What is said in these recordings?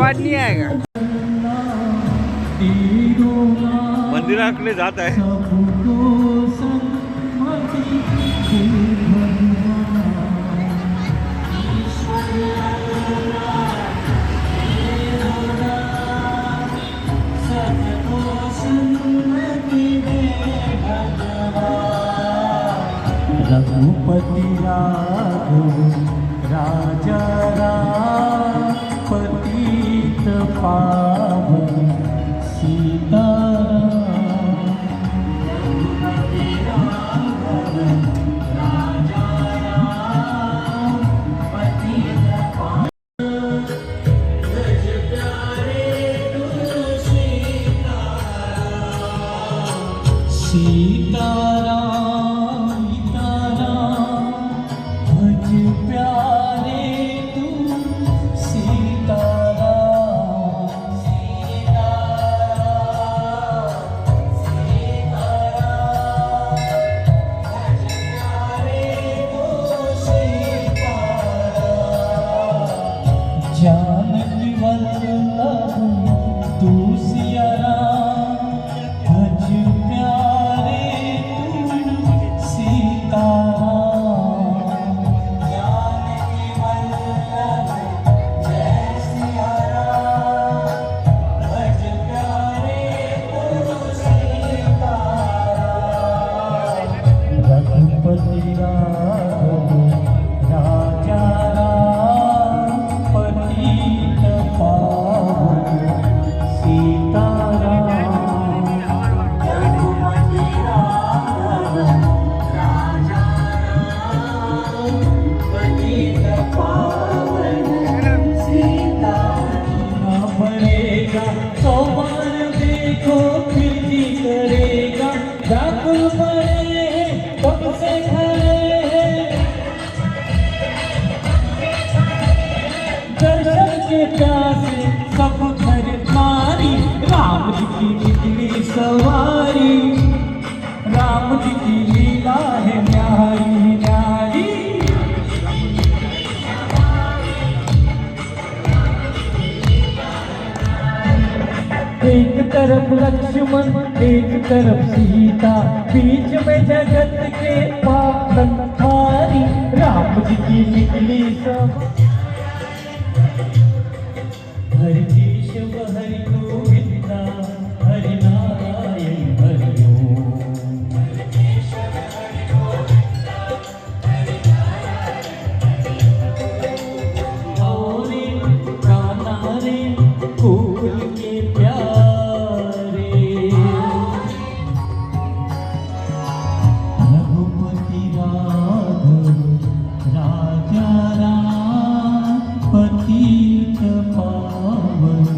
आवाज नहीं आएगा। मंदिराकडे जात आहे। रघुपति राघव राजा राम पतित पावन सीताराम। रघुपति राघव राजा राम पतित पावन ब्रज प्यारे तुझ सीताराम। सीताराम जानकी वल्लभ तू सिया राम भज प्यारे तू सीताराम। जानकी वल्लभ जय सिया राम भज प्यारे तू सीताराम। रघुपति राघव राजा प्यासे सब घर मारी राम जी की निकली सवारी। राम जी की लीला है न्यारी न्यारी। एक तरफ लक्ष्मण एक तरफ सीता बीच में जगत के पालन हारी। राम जी की निकली सवारी। हरि केशव हरि गोविंदा हरि नारायण हरि ओम। हरि केशव हरि गोविंदा हरि नारायण हरि कान्हा रे गोकुल के प्यारे। रघुपति राघव राजा राम पतित पावन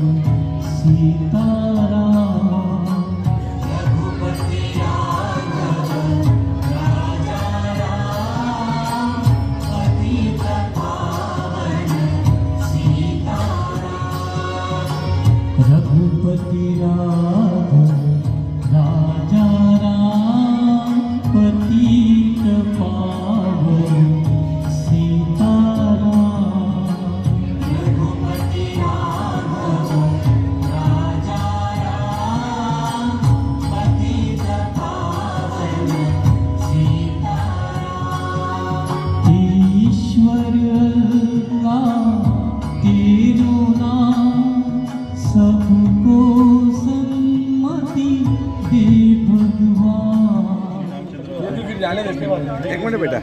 सीताराम। रघुपति राघव राजा राम पतित पावन सीताराम। रघुपति राघव राजा राम पतित पावन सीताराम। रघुपति राघव राजा राम पतित पावन सीताराम। ईश्वर अल्लाह तेरो नाम सबको सन्मति दे भगवान। एक मिनट बेटा।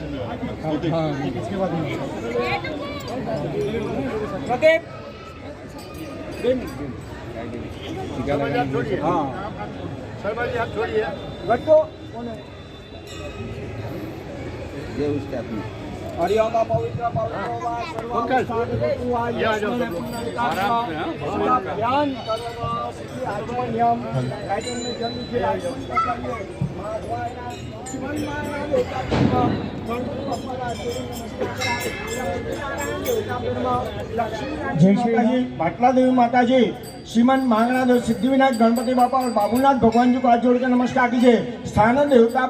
हाँ शर्मा जी हाथ छोड़िए रखो ये उसके हाथ में। हरियाणा पवित्र पवित्र ज्ञान हार्मोनियम जय श्री भाटला देवी माता जी श्रीमन मांगनाथ सिद्धिविनायक गणपति बापा और बाबूनाथ भगवान जी को हाथ जोड़ के नमस्कार कीजिए। स्थान देवता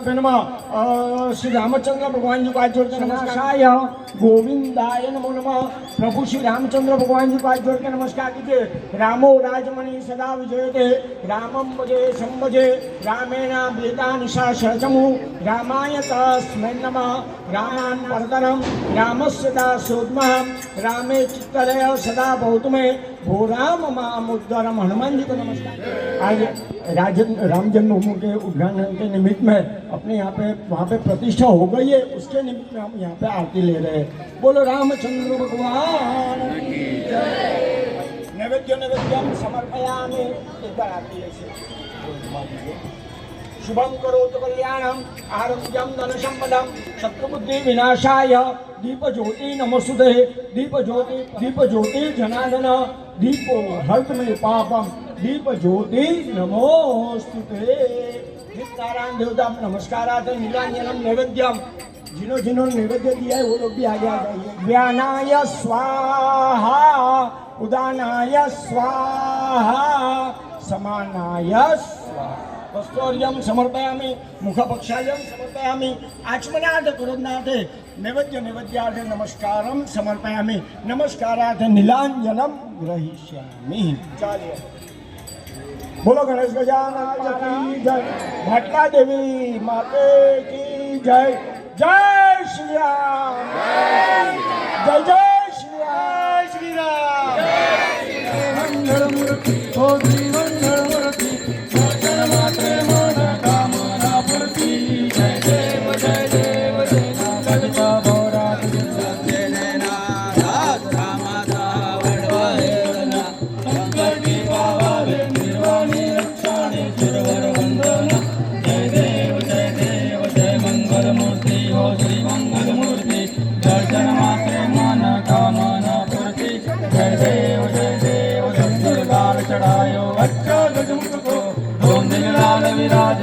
श्री रामचंद्र भगवान जी को हाथ जोड़ के नमस्कार। गोविंदाय नमो नमः। प्रभु श्री रामचंद्र भगवान जी को हाथ जोड़ के नमस्कार कीजिए। रामो राजमणि सदा विजयते रामं भजे संभजे रामेण वेदा निशा शचमु रामाय तस्मै नमः। रामान् वर्धनं रामस्य दासोत्तमः रामे चित्तलय सदा भवतु मे भो राम मामुद्धारम। हनुमान जी को नमस्कार। आज राम जन्मभूमि के उद्घाटन के निमित्त में अपने यहाँ पे वहाँ पे प्रतिष्ठा हो गई है, उसके निमित्त में हम यहाँ पे आरती ले रहे हैं। बोलो रामचंद्र भगवान की जय। नैवेद्यम समर्पयामि। एक बार आरती ऐसे शुभम करोतु कल्याणम आरोग्यम धन संपदम शत्रुबुद्धि विनाशाय दीप ज्योति नमोस्तुते। दीप ज्योति जनार्दन दीपो हर्त में पापम दीप ज्योति नमोस्तुते। नारायण देवता नमस्कार आते नीलांजनम नैवेद्यम। जिन्होंने नैवेद्य दिया है वो लोग भी आगे आ जाइए। व्यानाय स्वाहा उदानाय स्वाहा समानाय स्वाहा। वस्त्रोर्यं समर्पयामि मुखपक्षायं समर्पयामि आचमनार्थ कुरुन्नाथ नैवेद्यार्थ नमस्कारं समर्पयामि। नमस्कारार्थ नीलांजनं ग्रहीष्यामि। चलिए बोलो गणेश गजानन की जय। भाटला देवी माते की जय। जय श्री राम। जय जय श्री राम। श्री राम मंगल मूर्ति ओ श्री मंगल मूर्ति मात्रे मन कामना पूर्ति। जय देव जय देव जय नागरिका भोरा जय नाथ रामादा वडवायना संकटी पावावे निर्वाणी रक्षाणी चिरवर वंदना। जय देव जय मंगल मूर्ति हो श्री मंगल मूर्ति दर्शन मात्रे मन कामना पूर्ति। जय देव दुर्गार चढ़ायो अच्छा गजमुख को लाल विराज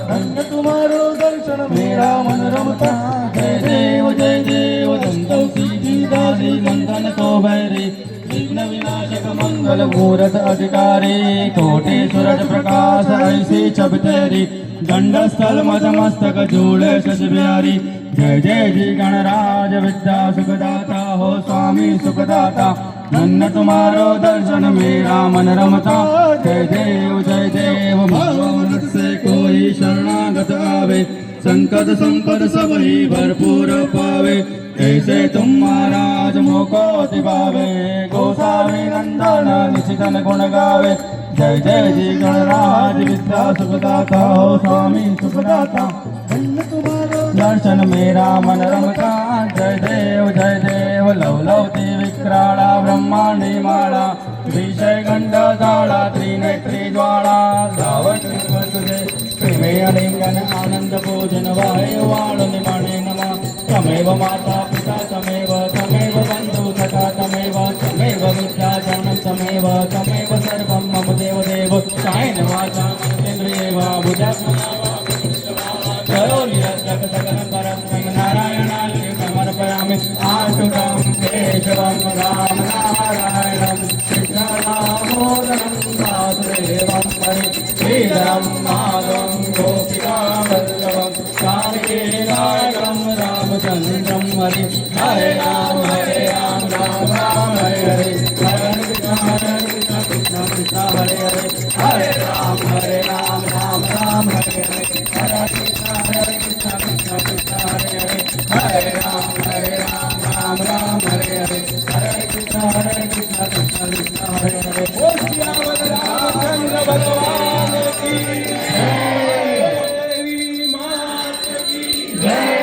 धन्य तुम्हारो दर्शन मेरा मन रमता। जय देव दंतौ सीधी दासी नंदन तो भैरी विघ्न विनाशक मंगल मूरत अधिकारी। कोटि सूरज प्रकाश ऐसी छब तेरी दंड स्थल मद मस्तक झूले शश बिहारी। जय जी गणराज विद्या सुखदाता हो स्वामी सुखदाता धन्य तुम्हारो दर्शन मेरा मन रमता। जय देव भगवान से कोई शरणागत आवे संकट संपद सब ही भरपूर पावे। ऐसे तुम महाराज मोको दिवावे गोसावी नंदन निशितन गुण गावे। जय जी गणराज विद्या सुखदाता हो स्वामी सुखदाता धन्य तुम्हारो दर्शन मेरा मन रमता। जय देव लवलवती विक्राळा ब्रह्मांडी माळा विषय गंड जाळा त्रिनेत्री ज्वाळा गावत्री तुझे प्रेमे अलिंगन आनंद पूजन वाहे वाळुनि मणे नमः। तमेव माता पिता तमेव बंधु सखा तमेव विद्या जनम तमेव सर्वं मम देव कायेन वाचा इन्द्रियेव बुद्ध्यात्मना करोमि यत् सकलं परस्मै नारायणाय समर्पयामि। आशुतं केशवं राम नारायणं कृष्ण दामोदरं वासुदेवं हरि श्रीधरं माधवं गोपिका वल्लभं जानकी नायकं रामचन्द्रं हरि। हरे राम राम राम हरे हरे हरे कृष्ण कृष्ण हरे हरे हरे राम राम राम हरे हरे हरे कृष्ण कृष्ण हरे हरे हरे राम राम हरे हरे हरे कृष्ण कृष्ण कृष्ण हरे हरे। बोल सियावर रामचंद्र भगवान की जय। देवी माता की जय।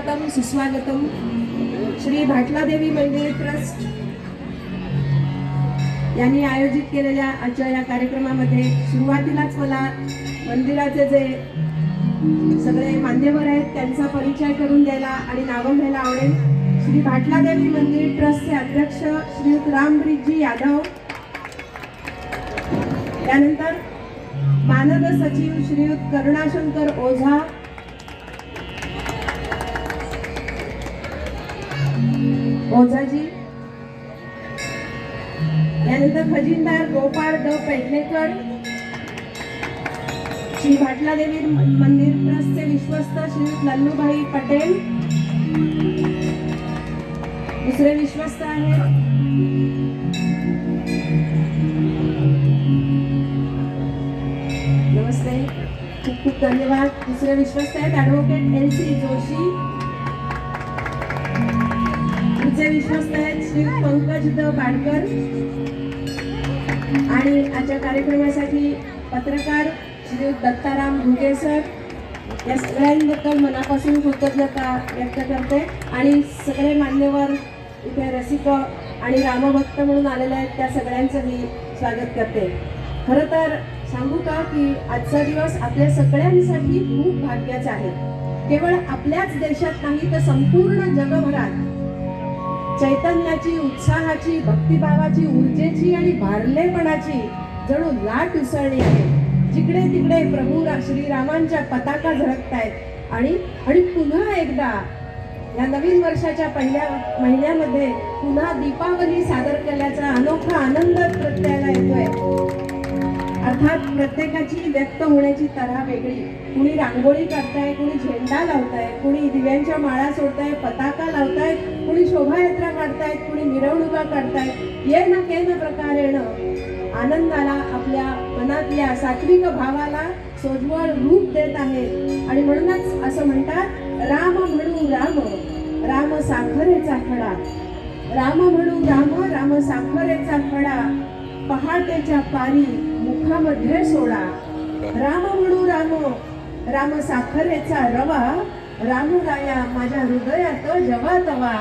सुस्वागतम सुस्वागतम. श्री भाटलादेवी मंदिर ट्रस्ट यांनी आयोजित केलेल्या आजच्या या कार्यक्रमामध्ये सुरुवातीलाच मला मंदिराचे जे सगळे मान्यवर आहेत त्यांचा परिचय करून द्यायला आणि नावं घ्यायला आवडेल. श्री भाटलादेवी मंदिर ट्रस्टचे अध्यक्ष श्रीयुत रामब्रिजजी यादव, त्यानंतर मानद सचिव श्रीयुत करुणाशंकर ओझा, ओझाजी, यानंतर खजिनदार गोपाळ द पेटलेकर, श्री भाटलादेवी मंदिर ट्रस्टचे विश्वस्त श्रीयुत लल्लूभाई पटेल, दुसरे विश्वस्त आहेत नमस्ते, खूप खूप धन्यवाद. दुसरे विश्वस्त आहेत ॲडव्होकेट LC जोशी, पुढचे विश्वस्त आहेत श्री पंकज द बाडकर आणि आजच्या कार्यक्रमासाठी पत्रकार श्री दत्ताराम घुगे सर. या सगळ्यांबद्दल मनापासून कृतज्ञता व्यक्त करते आणि सगळे मान्यवर इथे रसिक आणि रामभक्त म्हणून आलेले आहेत त्या सगळ्यांचंही स्वागत करते. खरं तर सांगू का की आजचा दिवस आपल्या सगळ्यांसाठी खूप भाग्याचा आहे. केवळ आपल्याच देशात नाही तर संपूर्ण जगभरात चैतन्याची, उत्साहाची, भक्तिभावाची, ऊर्जेची आणि भारलेपणाची जणू लाट उसळली आहे. जिकडे तिकडे प्रभू श्रीरामांच्या पताका झळकतायत आणि पुन्हा एकदा या नवीन वर्षाच्या पहिल्या महिन्यामध्ये पुन्हा दीपावली सादर केल्याचा अनोखा आनंद प्रत्ययाला येतोय. अर्थात प्रत्येकाची व्यक्त होण्याची तऱ्हा वेगळी. कुणी रांगोळी काढताय, कुणी झेंडा लावताय, कुणी दिव्यांच्या माळा सोडताय, पताका लावतायत, कुणी शोभायात्रा काढतायत, कुणी मिरवणुका काढतायत. ये न के न प्रकारेनं आनंदाला, आपल्या मनातल्या सात्विक भावाला सोज्वळ रूप देत आहे. आणि म्हणूनच असं म्हणतात, राम म्हणू राम, राम साखरेचा खडा. राम म्हणू राम, राम साखरेचा खडा, पहाटेच्या पारी मुखामध्ये सोडा. राम म्हणू राम, राम साखरेचा रवा, रामराया माझ्या हृदयात जेव्हा तवा,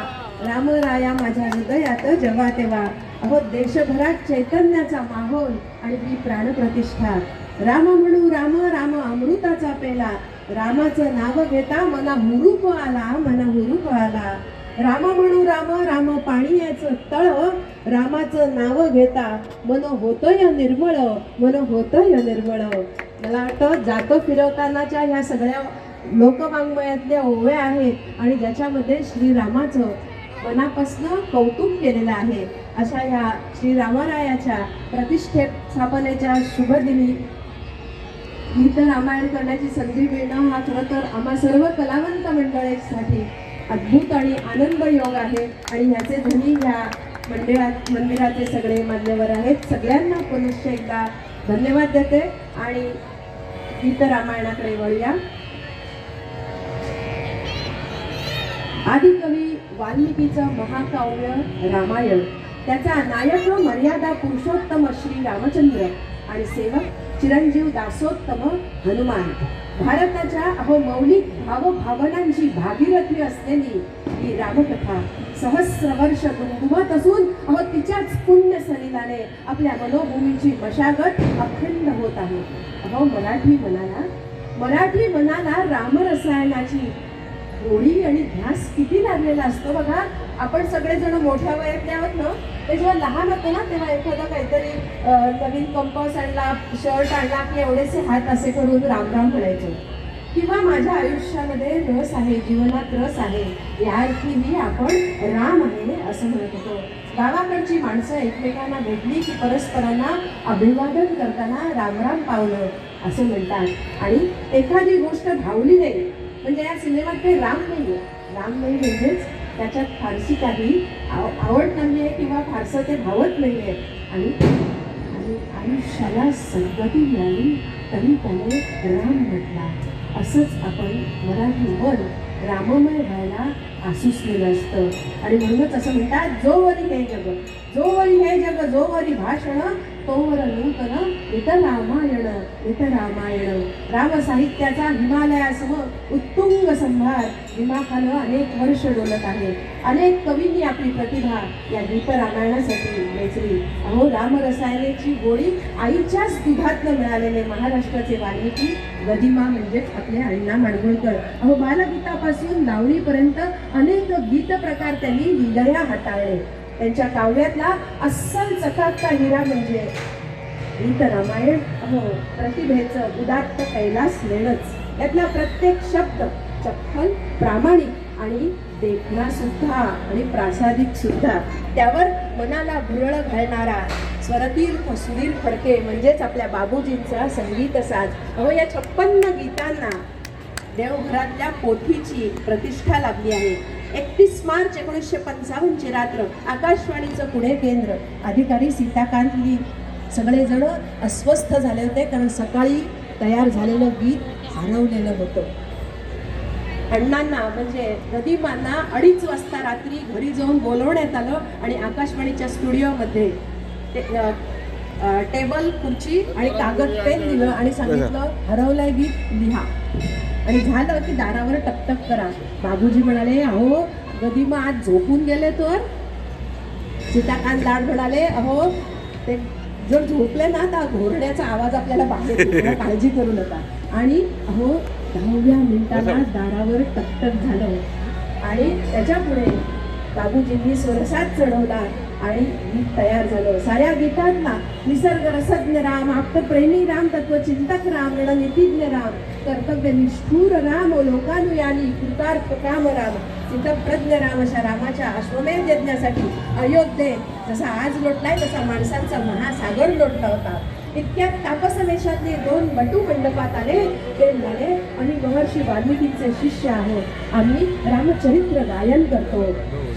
रामराया माझ्या हृदयात जेव्हा तेव्हा. अहो, देशभरात चैतन्याचा माहोल आणि ही प्राणप्रतिष्ठा. राम म्हणू राम, राम अमृताचा पेला, रामाचं नाव घेता मना हुरूप आला, मना हुरूप आला. राम म्हणू राम, राम पाणीयाचं तळ, रामाचं नाव घेता मन होतय निर्मळ, मन होतय निर्मळ. मला वाटतं जातो फिरवतानाच्या ह्या सगळ्या लोकवाङ्मयातल्या ओव्या आहेत आणि ज्याच्यामध्ये श्रीरामाचं मनापासनं कौतुक केलेलं आहे. अशा ह्या श्रीरामरायाच्या प्रतिष्ठापनेच्या शुभदिनी गीत रामायण करण्याची संधी मिळणं हा खरं तर आम्हा सर्व कलावंत मंडळींसाठी अद्भुत आणि आनंद योग आहे. आणि ह्याचे धनी ह्या मंदिराचे सगळे मान्यवर आहेत. सगळ्यांना पुनश्च एकदा धन्यवाद देते आणि गीत रामायणाकडे वळूया. आदिकवी वाल्मिकीचं महाकाव्य रामायण, त्याचा नायक मर्यादा पुरुषोत्तम श्री रामचंद्र आणि सेवक चिरंजीव दासोत्तम हनुमान. भारताच्या मौलिक भावभावनांची भागीरथी असलेली ही रामकथा सहस्र वर्ष गुंगुमत असून तिच्याच पुण्य सलिलाने आपल्या मनोभूमीची मशागत अखंड होत आहे. मराठी मनाला रामरसायनाची गोडी आणि ध्यास किती लागलेला असतो बघा. आपण सगळेजण मोठ्या वयातले आहोत ना, ते जेव्हा लहान होतो ना तेव्हा एखादा काहीतरी नवीन कंपास आणला, शर्ट आणला की एवढेसे हात असे करून राम राम म्हणायचो. किंवा माझ्या आयुष्यामध्ये रस आहे, जीवनात रस आहे या अर्थीही आपण राम आहे असं म्हणत होतो. गावाकडची माणसं एकमेकांना भेटली की परस्परांना अभिवादन करताना रामराम पावलं असं म्हणतात. आणि एखादी गोष्ट भावली नाही म्हणजे या सिनेमात काही राम नाही म्हणजेच त्याच्यात फारशी काही आवड नाही आहे किंवा फारसं ते भावत नाही आहे. आणि आयुष्याला सद्गती मिळाली तरी त्याने राम म्हटला. असंच आपण मराठी मन राममय व्हायला आसुसलेलं असतं. आणि म्हणूनच असं म्हणतात, जोवरी हे जग, जोवरी हे जग, जोवरी भाषण, तोवर नूतन नित रामायण, नित रामायण. राम साहित्याचा हिमालयासम उत्तुंग संभार दिमाखानं अनेक वर्ष डोलत आहे. अनेक कवींनी आपली प्रतिभा या गीत रामायणासाठी वेचली. अहो, रामरसायनाची गोडी आईच्याच दुधातनं मिळालेले महाराष्ट्राचे वाल्मिकी गदिमा म्हणजेच आपले अण्णा माडगुळकर. अहो, बालगीतापासून लावणीपर्यंत अनेक गीत प्रकार त्यांनी लिलया हाताळले. त्यांच्या काव्यातला अस्सल चकाकता हिरा म्हणजे गीत रामायण. अहो, प्रतिभेचं उदात्त कैलास लेणंच. यातला प्रत्येक शब्द चपखल, प्रामाणिक आणि देखणा सुद्धा आणि प्रासादिक सुद्धा. त्यावर मनाला भुरळ घालणारा स्वरतीर्थ सुधीर फडके म्हणजेच आपल्या बाबूजींचा संगीत साज. अहो, या 56 गीतांना देवघरातल्या पोथीची प्रतिष्ठा लाभली आहे. 31 मार्च 1955 रात्र आकाशवाणीचं पुणे केंद्र अधिकारी सीताकांतली सगळेजण अस्वस्थ झाले होते, कारण सकाळी तयार झालेलं गीत हरवलेलं होतं. अण्णांना म्हणजे गदिमांना 2:30 वाजता रात्री घरी जाऊन बोलवण्यात आलं आणि आकाशवाणीच्या स्टुडिओमध्ये टेबल, खुर्ची आणि कागद पेन दिलं आणि सांगितलं, हरवलंय गीत लिहा. आणि झालं की दारावर टकटक करा. बाबूजी म्हणाले, अहो गदिमा आज झोपून गेले तर. सीताकांत लाड म्हणाले, अहो ते जर झोपले ना तर घोरण्याचा आवाज आपल्याला बाहेर येईल, काळजी करू नका. आणि अहो 10व्या मिनिटाला दारावर टकटक झालं आणि त्याच्या पुढे बाबूजींनी स्वरसाद चढवला आणि गीत तयार झालं. साऱ्या गीतातला निसर्ग रसज्ञ राम, आप्तप्रेमी राम, तत्वचिंतक राम, रणनीतिज्ञ राम, कर्तव्य निष्ठूर राम, लोकानुयानी कृतार्थ काम राम, चित्तप्रज्ञ राम अशा रामाच्या अश्वमेध यज्ञासाठी अयोध्येत जसा आज लोटलाय तसा माणसांचा महासागर लोटला होता. इतक्यात तापसमेशातले 2 बटू मंडपात आले. ते म्हणाले, आम्ही महर्षी वाल्मिकीचे शिष्य आहोत, आम्ही रामचरित्र गायन करतो.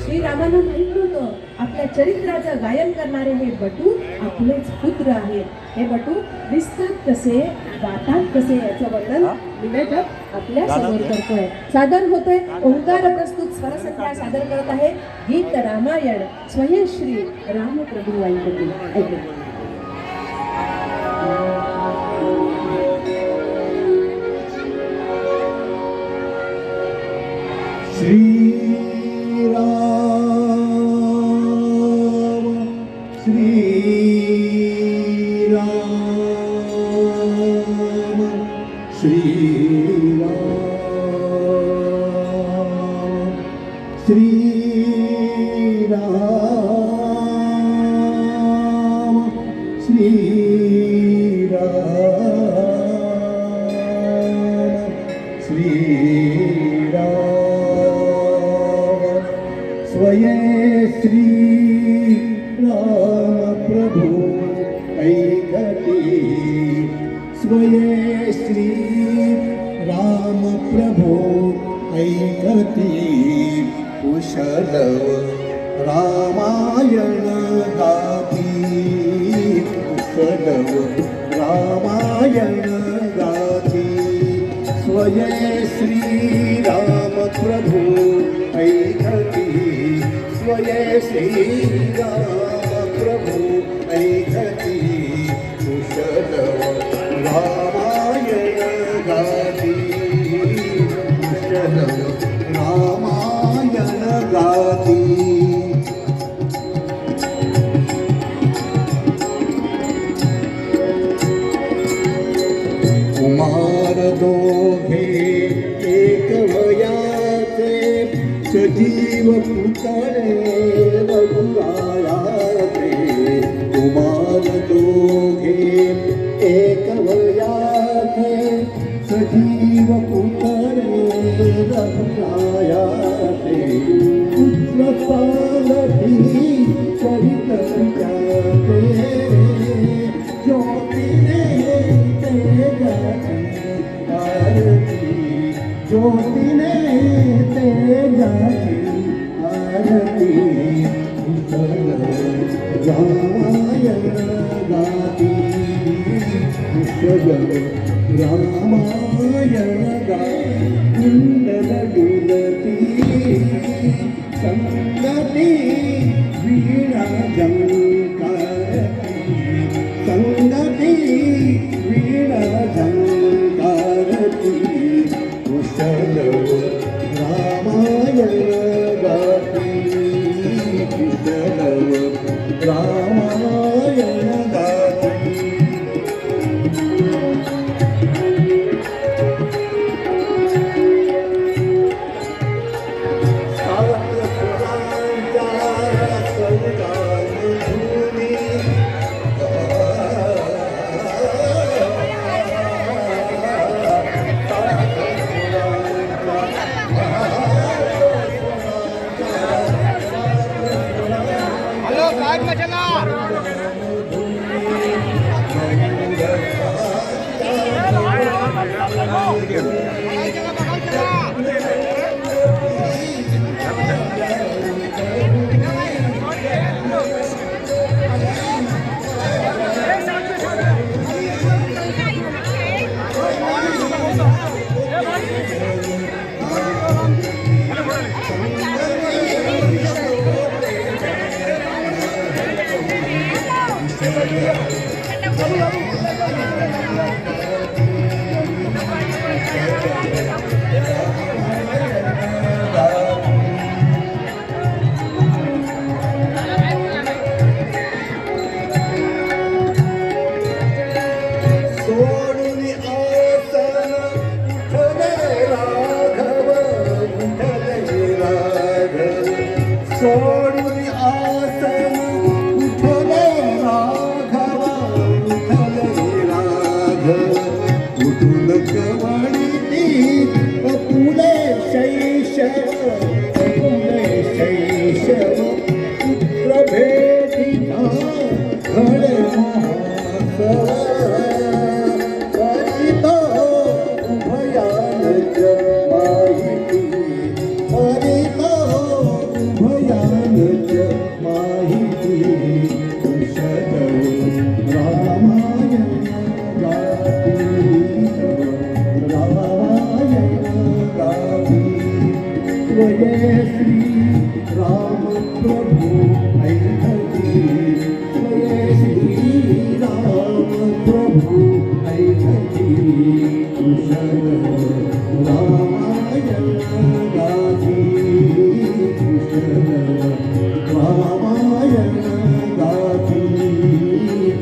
श्रीरामांना माहित नव्हतं आपल्या चरित्राचं गायन करणारे हे बटू आपलेच पुत्र आहेत. हे बटू दिसतात कसे, गातात कसे याचं वर्णन निवेदक आपल्या समोर करतोय, सादर होतोय. ओंकार प्रस्तुत स्वरसंध्या सादर करत आहे गीत रामायण स्वयंश्री रामप्रभू ऐकते. श्री स्वये श्री राम प्रभु ऐकती, स्वये श्री राम प्रभु ऐकती, कुशल रामायण गाती, कुशल रामायण गाती, स्वये श्री राम प्रभु ऐकती, स्वये श्री राम प्रभु ऐकती, कुशल रामायण गाती, कुशल रामायण गाती. कुमार दोघे एक वयाचे, सजीव पुतळे रघुरायाचे. कुमार दोघे एक वयाचे, सजीव पुतळे रघुरायाचे. पुत्र सारथी चरित त्याचे, ज्योतिने तेजाची आरती, ज्योतिने तेजाची आरती, कुशल रामायण गाती, रामायण गा कुंडल डुलती संगती वीणा झंकारती संगती वीणा झंकारती कुशल रामायण गाती कुशल रामायण गाती सोडून आसन उठले राघव उठले राघव उठून कवळी अपुले शैशव पुत्र भेटिना घडे महासव करितो भयानक माहिती करितो भयानक माहिती कुशल रामायण गाती रामायण गाती त्वये श्री राम प्रभु ऐकती त्वये श्री राम प्रभु ऐकती कुशल रामायण गाती कुशल रामायण गाती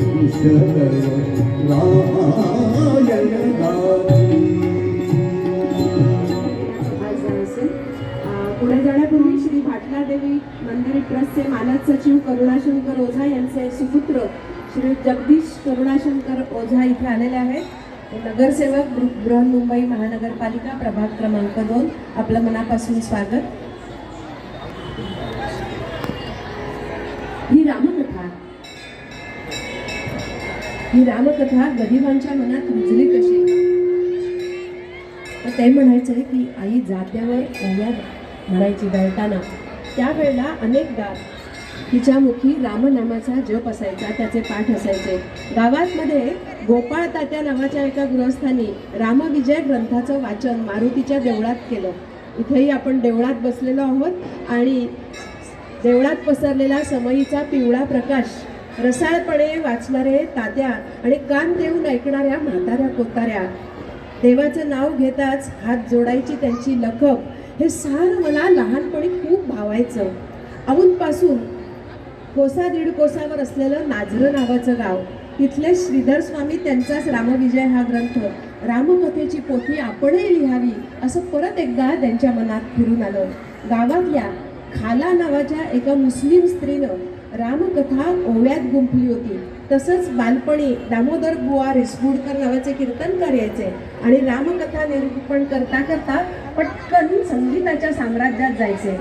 कुशल रामायण गाती आज असेल. पुढे जाण्यापूर्वी श्री भाटलादेवी मंदिर ट्रस्टचे मानद सचिव करुणाशंकर ओझा यांचे सुपुत्र श्री जगदीश करुणाशंकर ओझा इथे आलेले आहेत. नगरसेवक बृहन्मुंबई महानगरपालिका प्रभाग क्रमांक 2, आपलं मनापासून स्वागत. ही रामकथा गदिमांच्या मनात रुजली कशी. तर ते म्हणायचं आहे की आई जात्यावर ओव्या म्हणायची दळताना त्यावेळेला अनेकदा तिच्या मुखी रामनामाचा जप असायचा, त्याचे पाठ असायचे. गावातमध्ये गोपाळ तात्या नावाच्या एका गृहस्थांनी रामविजय ग्रंथाचं वाचन मारुतीच्या देवळात केलं. इथेही आपण देवळात बसलेलो आहोत आणि देवळात पसरलेला समयीचा पिवळा प्रकाश, रसाळपणे वाचणारे तात्या आणि कान देऊन ऐकणाऱ्या म्हाताऱ्या कोताऱ्या, देवाचं नाव घेताच हात जोडायची त्यांची लखप, हे सारं मला लहानपणी खूप भावायचं. औंधपासून कोसा दीड कोसावर असलेलं नाझरं नावाचं गाव, तिथले श्रीधर स्वामी त्यांचाच रामविजय हा ग्रंथ, रामकथेची पोथी आपणही लिहावी असं परत एकदा त्यांच्या मनात फिरून आलं. गावातल्या खाला नावाच्या एका मुस्लिम स्त्रीनं रामकथा ओव्यात गुंफली होती. तसंच बालपणी दामोदर बुवा रिसबुडकर नावाचे कीर्तनकार यायचे आणि रामकथा निरूपण करता करता पटकन संगीताच्या साम्राज्यात जायचे.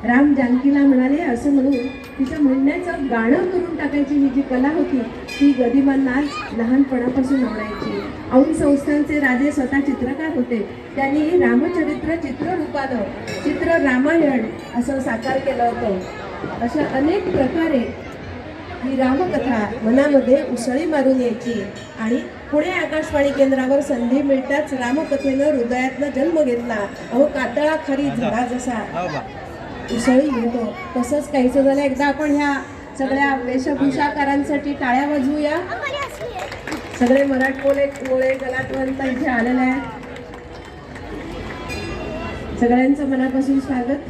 राम जानकीला म्हणाले असं म्हणून तिचं म्हणण्याचं गाणं करून टाकायची ही जी कला होती ती गदिमांना लहानपणापासून आवडायची. औंध संस्थानचे राजे स्वतः चित्रकार होते. त्यांनी रामचरित्र चित्ररूपानं चित्र रामायण असं साकार केलं होतं. अशा अनेक प्रकारे ही रामकथा मनामध्ये उसळी मारून यायची आणि पुणे आकाशवाणी केंद्रावर संधी मिळताच रामकथेनं हृदयातनं जन्म घेतला. अहो कातळा खरी झाडा जसा उसळी घेतो तसंच काहीचं झालं. एकदा आपण ह्या सगळ्या वेशभूषाकारांसाठी टाळ्या वाजवूया. सगळे मराठमोळे कलावंत इथे आलेले आहेत. सगळ्यांचं मनापासून स्वागत.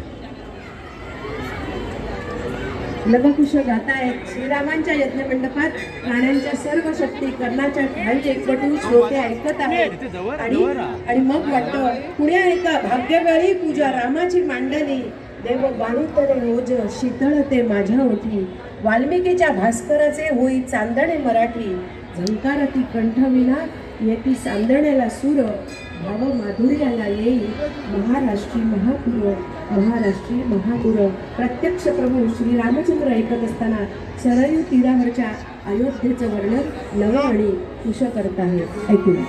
लवकुश गातायत श्रीरामांच्या यज्ञमंडपात प्राण्यांच्या सर्व शक्ती कर्णाच्या ठाईचे एकवटून श्रोते ऐकत आहेत आणि मग वाटतं पुण्या ऐका भाग्यवेळी पूजा रामाची मांडणी. देव बाणुतले रोज शीतळते माझ्या ओठी. वाल्मिकीच्या भास्कराचे होई चांदणे मराठी. झंकारती कंठविना येती सांदण्याला सूर. भाव माधुर्याला येई महाराष्ट्री महापूर. महाराष्ट्री महापूर. प्रत्यक्ष प्रभू श्री रामचंद्र ऐकत असताना सरयू तीरावरच्या अयोध्येचं वर्णन नव आणि कुश करत आहे. ऐकूया.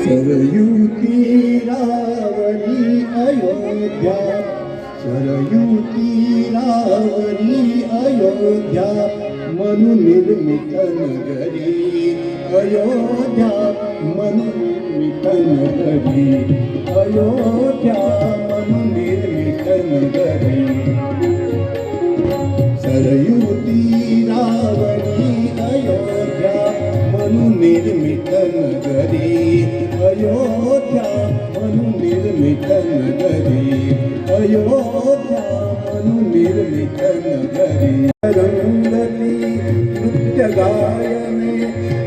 सरयू तीरावरी अयोध्या, सरयू तीरावरी अयोध्या, मनु निर्मित नगरी अयोध्या, मनु निर्मित नगरी अयोध्या, मनु निर्मित नगरी. सरयू तीरावरी अयोध्या, मनु निर्मित नगरी अयोध्या, मनु निर्मित नगरी अयोध्या, मनु निर्मित नगरी. रंगती नृत्य गायने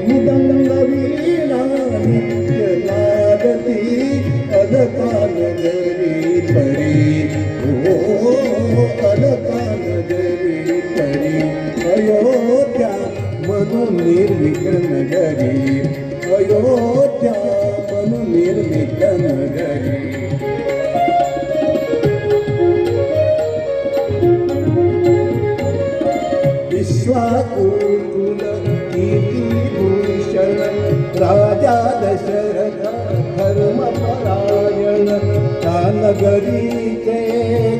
मृदंग वीणा नित्य नादती अलका नगरी परी. ओ अलका नगरी परी अयोध्या, मनु निर्मित नगरी अयोध्या, मनु निर्मित नगरी. विश्वाकुल कीर्तिभूषण राजा दशरथ धर्मपरायण. त्या नगरीचे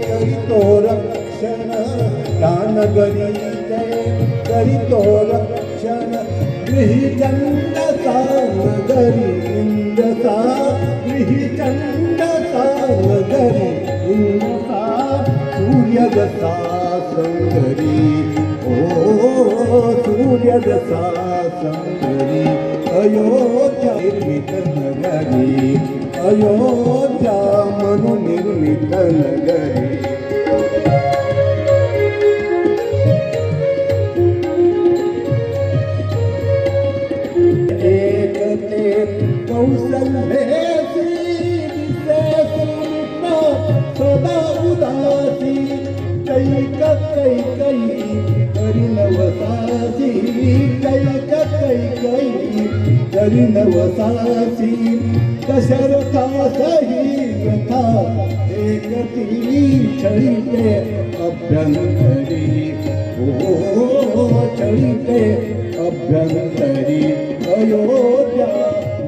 करितो रक्षण, त्या नगरीचे करितो रक्षण. गृहीचंडसा नगरी इंद्रसा, गृहीचंडसा नगरी इंद्रसा. सूर्यदसा संगरी, ओ सूर्यदसा संगरी अयोध्या निर्मित नगरी अयोध्या, मनु निर्मित नगरी. एकते कौसल्येसी दिसे सुमित्रा सदा उदासी. कैक कैकई करी नवसासी, कैक कैकई करी नवसासी. दशरथासही व्यथा एकती चळिते अभ्यंतरी. ओ चळिते अभ्यंतरी अयोध्या,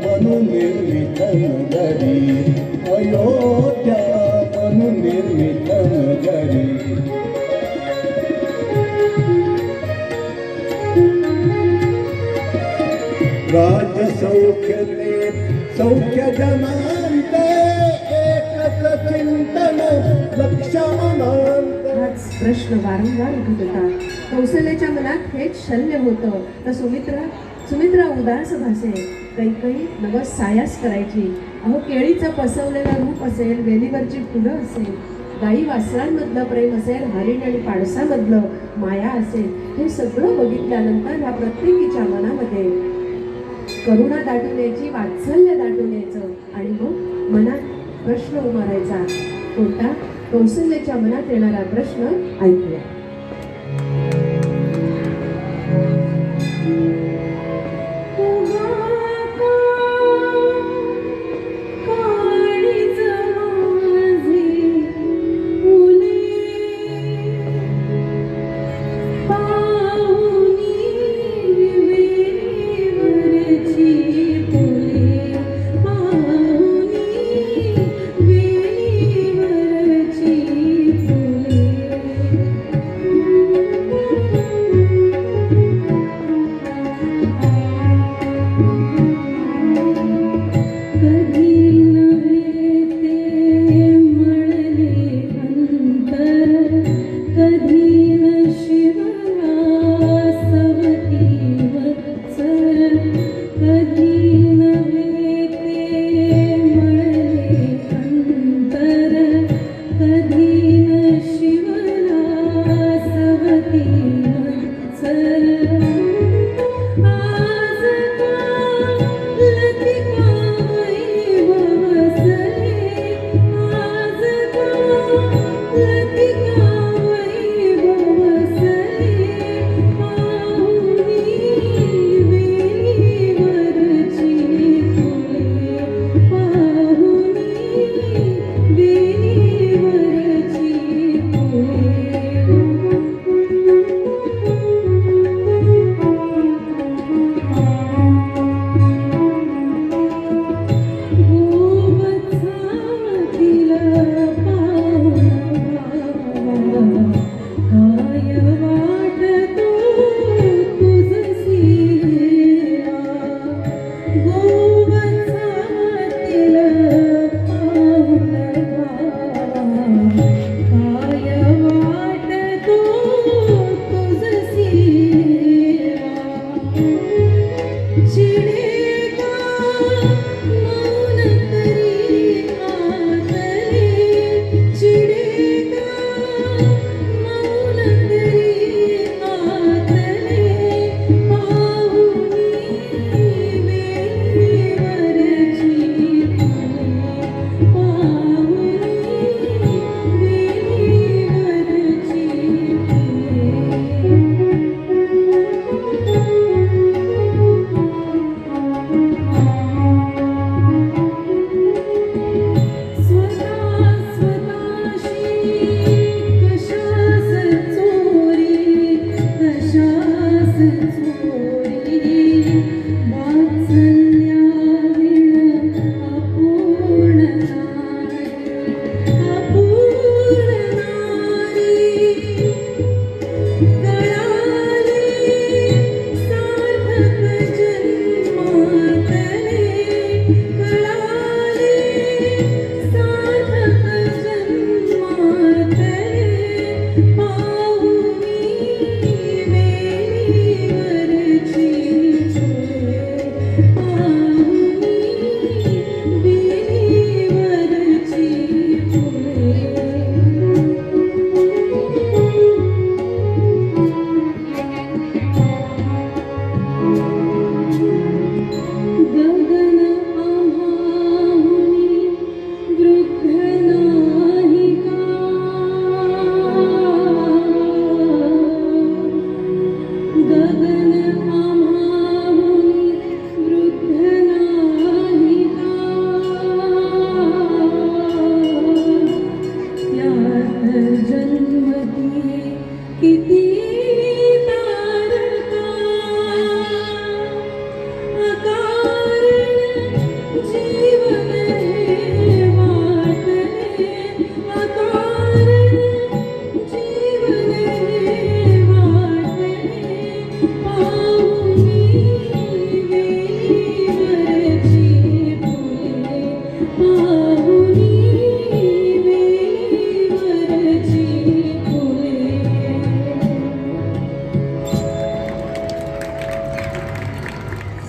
मनु निर्मित नगरी अयोध्या, मनु निर्मित नगरी. राज्य सौख्यते सौख्य जनांते, एकच चिंतन लक्षमनांत. हाच प्रश्न वारंवार उठत होता. कौशल्याच्या मनात हेच शल्य होतं. तर सुमित्रा उदास भासे. कैकई नवस सायास करायची. अहो केळीचं पसवलेलं रूप असेल, वेलीवरची फुलं असेल, गाई वासरांमधलं प्रेम असेल, हरिण आणि पाडसामधलं माया असेल, हे सगळं बघितल्यानंतर ह्या प्रत्येकीच्या मनामध्ये करुणा दाटून यायची, वात्सल्य दाटून यायचं आणि मग मनात प्रश्न उभारायचा. कोणता? कौशल्याच्या मनात येणारा प्रश्न ऐकूया. फुले जलधीन शिवला सवतीन चल आज लतिका वैभवसले आज लतिका वैभवसले पाहुनी वेलीवरची फुले पाहुनी वेलीवरची फुले गोवत्सातील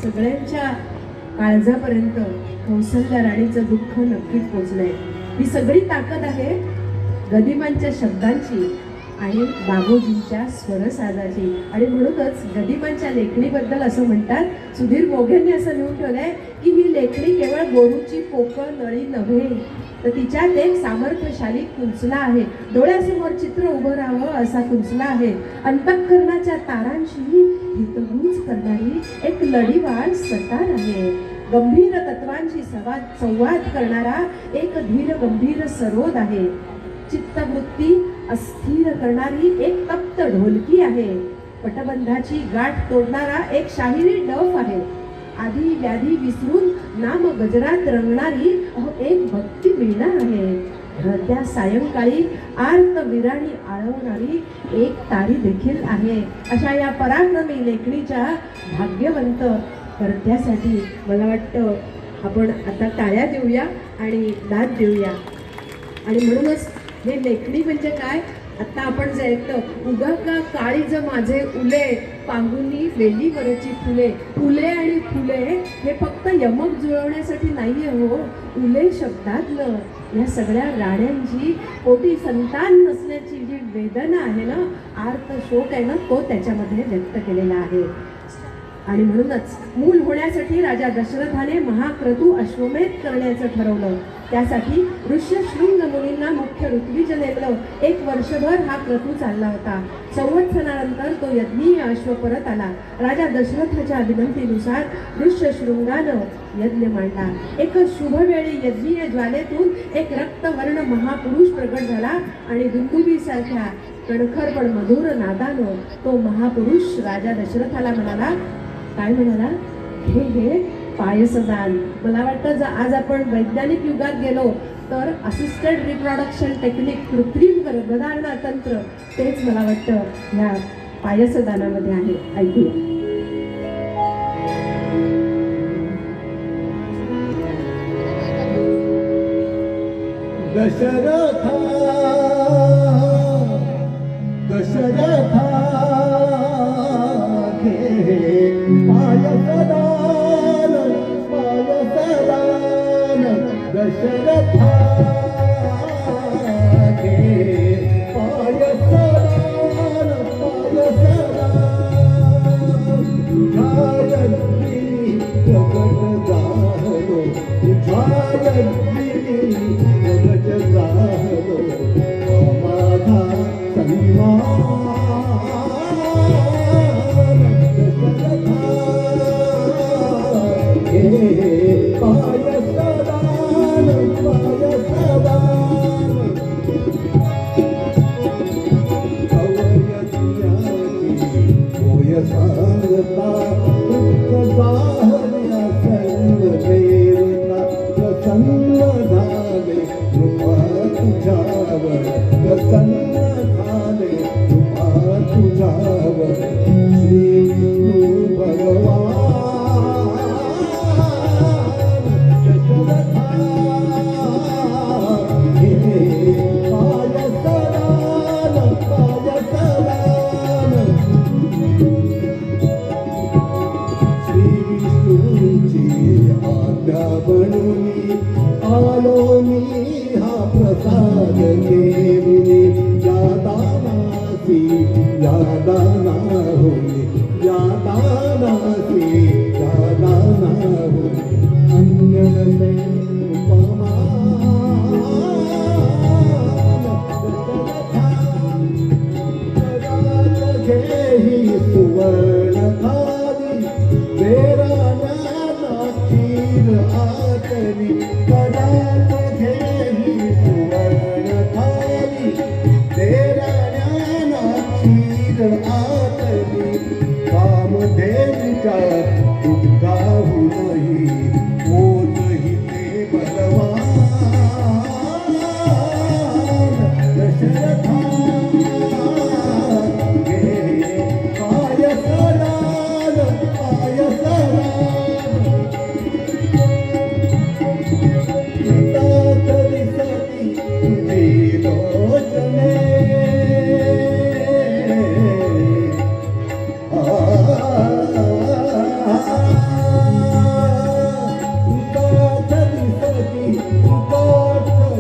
सगळ्यांच्या काळजापर्यंत कौसल्या राणीचं दुःख नक्कीच पोचलंय. ही सगळी ताकद आहे गदिमांच्या शब्दांची आणि बाबूजींच्या स्वरसाजाची. आणि म्हणूनच गदिमांच्या लेखणीबद्दल असं म्हणतात, सुधीर मोघेंनी असं लिहून ठेवलंय की ही लेखणी केवळ गोरूची पोकळ नळी नव्हे, तर तिच्यात एक सामर्थ्यशाली कुंचला आहे. डोळ्यासमोर चित्र उभं राहावं असा कुंचला आहे. अंतःकरणाच्या तारांशी हितगुंज करणारी एक लढीवाळ सतार आहे. गंभीर तत्वांशी संवाद करणारा एक धीर गंभीर सरोद आहे. चित्तवृत्ती अस्थिर करणारी एक तप्त ढोलकी आहे. पटबंधाची गाठ तोडणारा एक शाहिरी डफ आहे. आधी व्याधी विसरून नाम गजरात रंगणारी एक भक्ती वीणा आहे. ढळत्या सायंकाळी आर्त विराणी आळवणारी एक तारी देखील आहे. अशा या पराक्रमी लेखणीच्या भाग्यवंत कर्त्यासाठी मला वाटतं आपण आता टाळ्या देऊया आणि दाद देऊया. आणि म्हणूनच हे लेखणी म्हणजे काय आता आपण जे ऐकतो, उगा का काळीज माझे उले पांगुनी वेलीवरची फुले. उले आणि फुले हे फक्त यमक जुळवण्यासाठी नाहीये हो. उले शब्दातलं या सगळ्या राण्यांची पोटी संतान नसण्याची जी वेदना आहे ना, आर्त शोक आहे ना, तो त्याच्यामध्ये व्यक्त केलेला आहे. आणि म्हणूनच मूल होण्यासाठी राजा दशरथाने महाक्रतू अश्वमेध करण्याचं ठरवलं. त्यासाठी ऋष्यशृंग मुनींना मुख्य ऋत्विज नेमलं. 1 वर्षभर हा क्रतू चालला होता. संवत्सरानंतर तो यज्ञीय अश्व परत आला. राजा दशरथाच्या विनंतीनुसार ऋष्यशृंगानं यज्ञ मांडला. एक शुभवेळी यज्ञीय ज्वालेतून एक रक्तवर्ण महापुरुष प्रगट झाला आणि दुंदुबीसारख्या कणखर पण मधुर नादानं तो महापुरुष राजा दशरथाला म्हणाला, काय म्हणाला, हे हे पायसदान. मला वाटतं आज आपण वैज्ञानिक युगात गेलो तर असिस्टेड रिप्रोडक्शन टेक्निक, कृत्रिम गर्भधारणा तंत्र, तेच मला वाटतं ह्या पायसदानामध्ये आहे. ऐकूया. दशरथा दशरथा घे पायसदान पायसदान. दशरथा घे पायसदान पायसदान. तुझ्या यज्ञी प्रगट झालो, तुझ्या यज्ञी प्रगट झालो. माझा सन्मान दशरथा घे पायसदान पायसदान. होय सांगता जाहल्या सर्व देवता. प्रसन्न झाले कृपा तुझ्यावर, प्रसन्न झाले कृपा तुझ्यावर. श्री विष्णू भगवान दशरथा घे पायसदान पायसदान. श्री विष्णूची आज्ञा बनूनी आलो मी हा प्रसाद घेऊनी. या दानासी या दानाहुनी, या दानासी या दानाहुनी. अन्यनते उपमान दशरथा. जगात घेही सुवर्ण थाली, वेराण्याला क्षीर आतली. जगात घेही सुवर्ण थाली, वेराण्याला क्षीर आतली. कामधेनुच्या दुग्धाहूनही मोजही ते बलवान. दशरथा घे पायसदान पायसदान. तात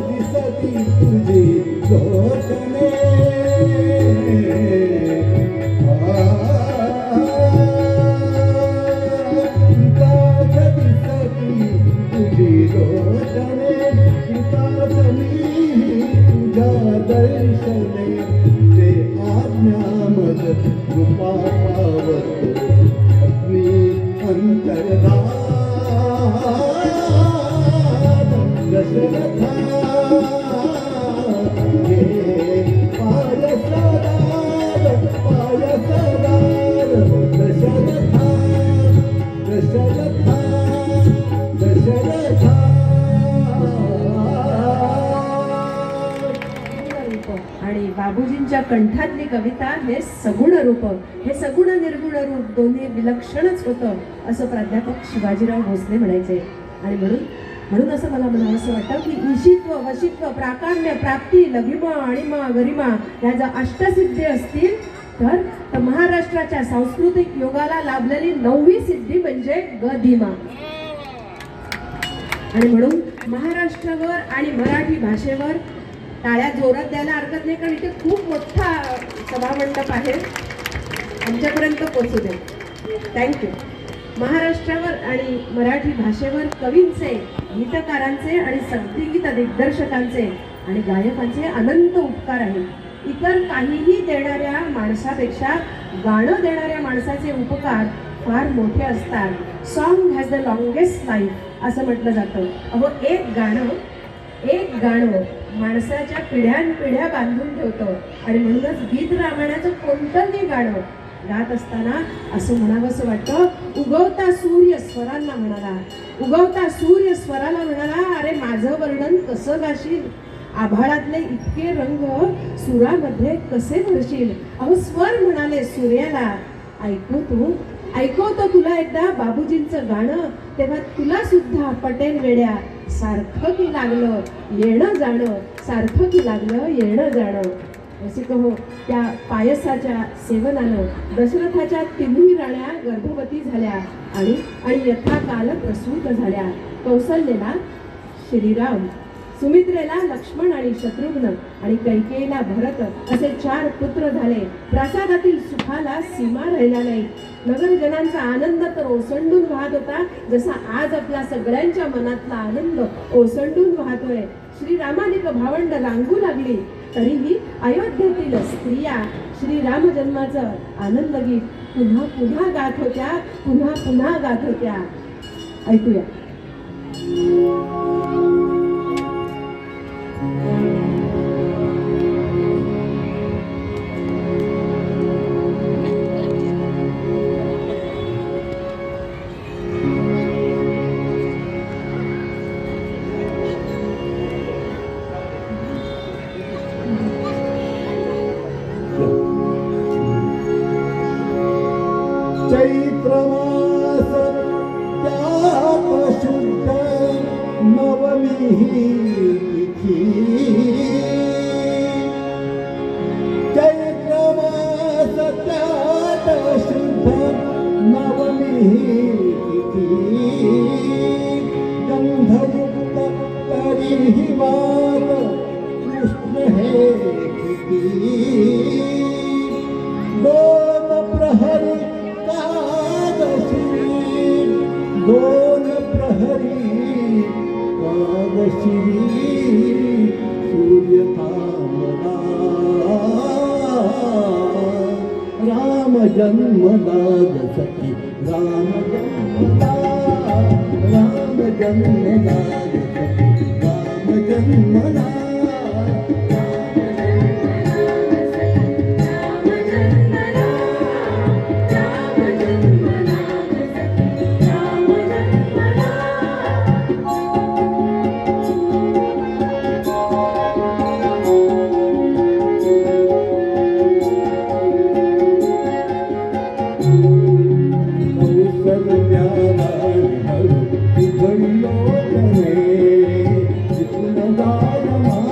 दिसती तुझी लोचने. दर्शने ते आज्ञामद कृपा पावतो. अग्नी अंतर्धान दशरथा घे पायसदान पायसदान. दशरथा दशरथा दशरथा. आणि बाबूजींच्या कंठातली कविता हे सगुण रूप, हे सगुण निर्गुण रूप दोन्ही विलक्षणच होतं असं प्राध्यापक शिवाजीराव भोसले म्हणायचे. आणि म्हणून म्हणून असं मला म्हणावंसं वाटतं की ईशित्व वशित्व प्राकाम्य प्राप्ती लघिमा आणिमा गरिमा ह्या ज्या अष्टसिद्धी असतील तर महाराष्ट्राच्या सांस्कृतिक योगाला लाभलेली 9वी सिद्धी म्हणजे गदिमा. आणि म्हणून महाराष्ट्रावर आणि मराठी भाषेवर टाळ्या जोरात द्यायला हरकत नाही, कारण इथे खूप मोठा सभामंडप आहे, आमच्यापर्यंत पोचू दे. थँक्यू. महाराष्ट्रावर आणि मराठी भाषेवर कवींचे, गीतकारांचे आणि संगीत दिग्दर्शकांचे आणि गायकांचे अनंत उपकार आहेत. इतर काहीही देणाऱ्या माणसापेक्षा गाणं देणाऱ्या माणसाचे उपकार फार मोठे असतात. Song has the longest life असं म्हटलं जातं. अहो एक गाणं माणसाच्या पिढ्यानपिढ्या बांधून ठेवतं. आणि म्हणूनच गीत रामायणाचं कोणतंही गाणं गात असताना असं म्हणावंसं वाटतं, उगवता सूर्य स्वरांना म्हणाला, उगवता सूर्य स्वराला म्हणाला, अरे माझं वर्णन कसं गाशील, आभाळातले इतके रंग सुरामध्ये कसे भरशील. अहो स्वर म्हणाले सूर्याला, ऐकवतो तुला एकदा बाबूजींचं गाणं, तेव्हा तुला सुद्धा पटेल वेड्या, सारखं की लागलं येणं जाणं, सारखं की लागलं येणं जाणं. असे कहो त्या पायसाच्या सेवनानं दशरथाच्या तिन्ही राण्या गर्भवती झाल्या आणि यथाकाल प्रसूत झाल्या. कौसल्येला श्रीराम, सुमित्रेला लक्ष्मण आणि शत्रुघ्न आणि कैकेयीला भरत असे 4 पुत्र झाले. प्रासादातील सुखाला सीमा राहिला नाही. नगरजनांचा आनंद तर ओसंडून वाहत होता, जसा आज आपल्या सगळ्यांच्या मनातला आनंद ओसंडून वाहतोय. श्रीरामानिक भावंड रांगू लागली, तरीही अयोध्येतील स्त्रिया श्रीराम जन्माचं आनंद गीत पुन्हा पुन्हा गात होत्या, पुन्हा पुन्हा गात होत्या. ऐकूया. चैत्रमास त्यात शुद्ध नवमी तिथी, चैत्रमास त्यात शुद्ध नवमी तिथी, गंधयुक्त तरीही वाद कृष्ण हे किती. 2 प्रहरी दोन प्रहरी कादशिरी, सूर्य थांबला राम जन्मला जसकी, राम जन्मला जसकी, राम जन्मला. Rama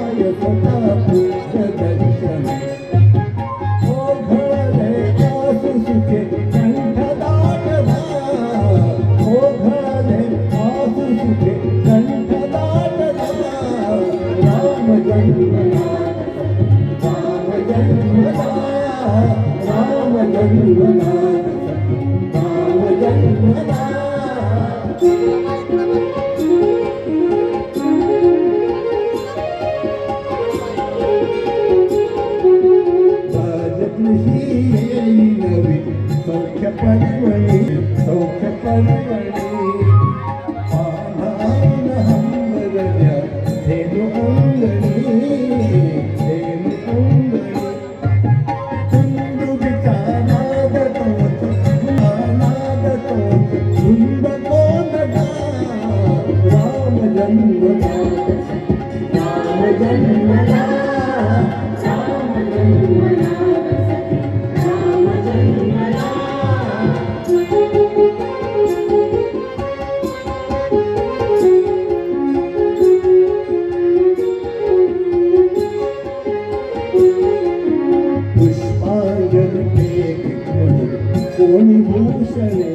कोणी भूषणे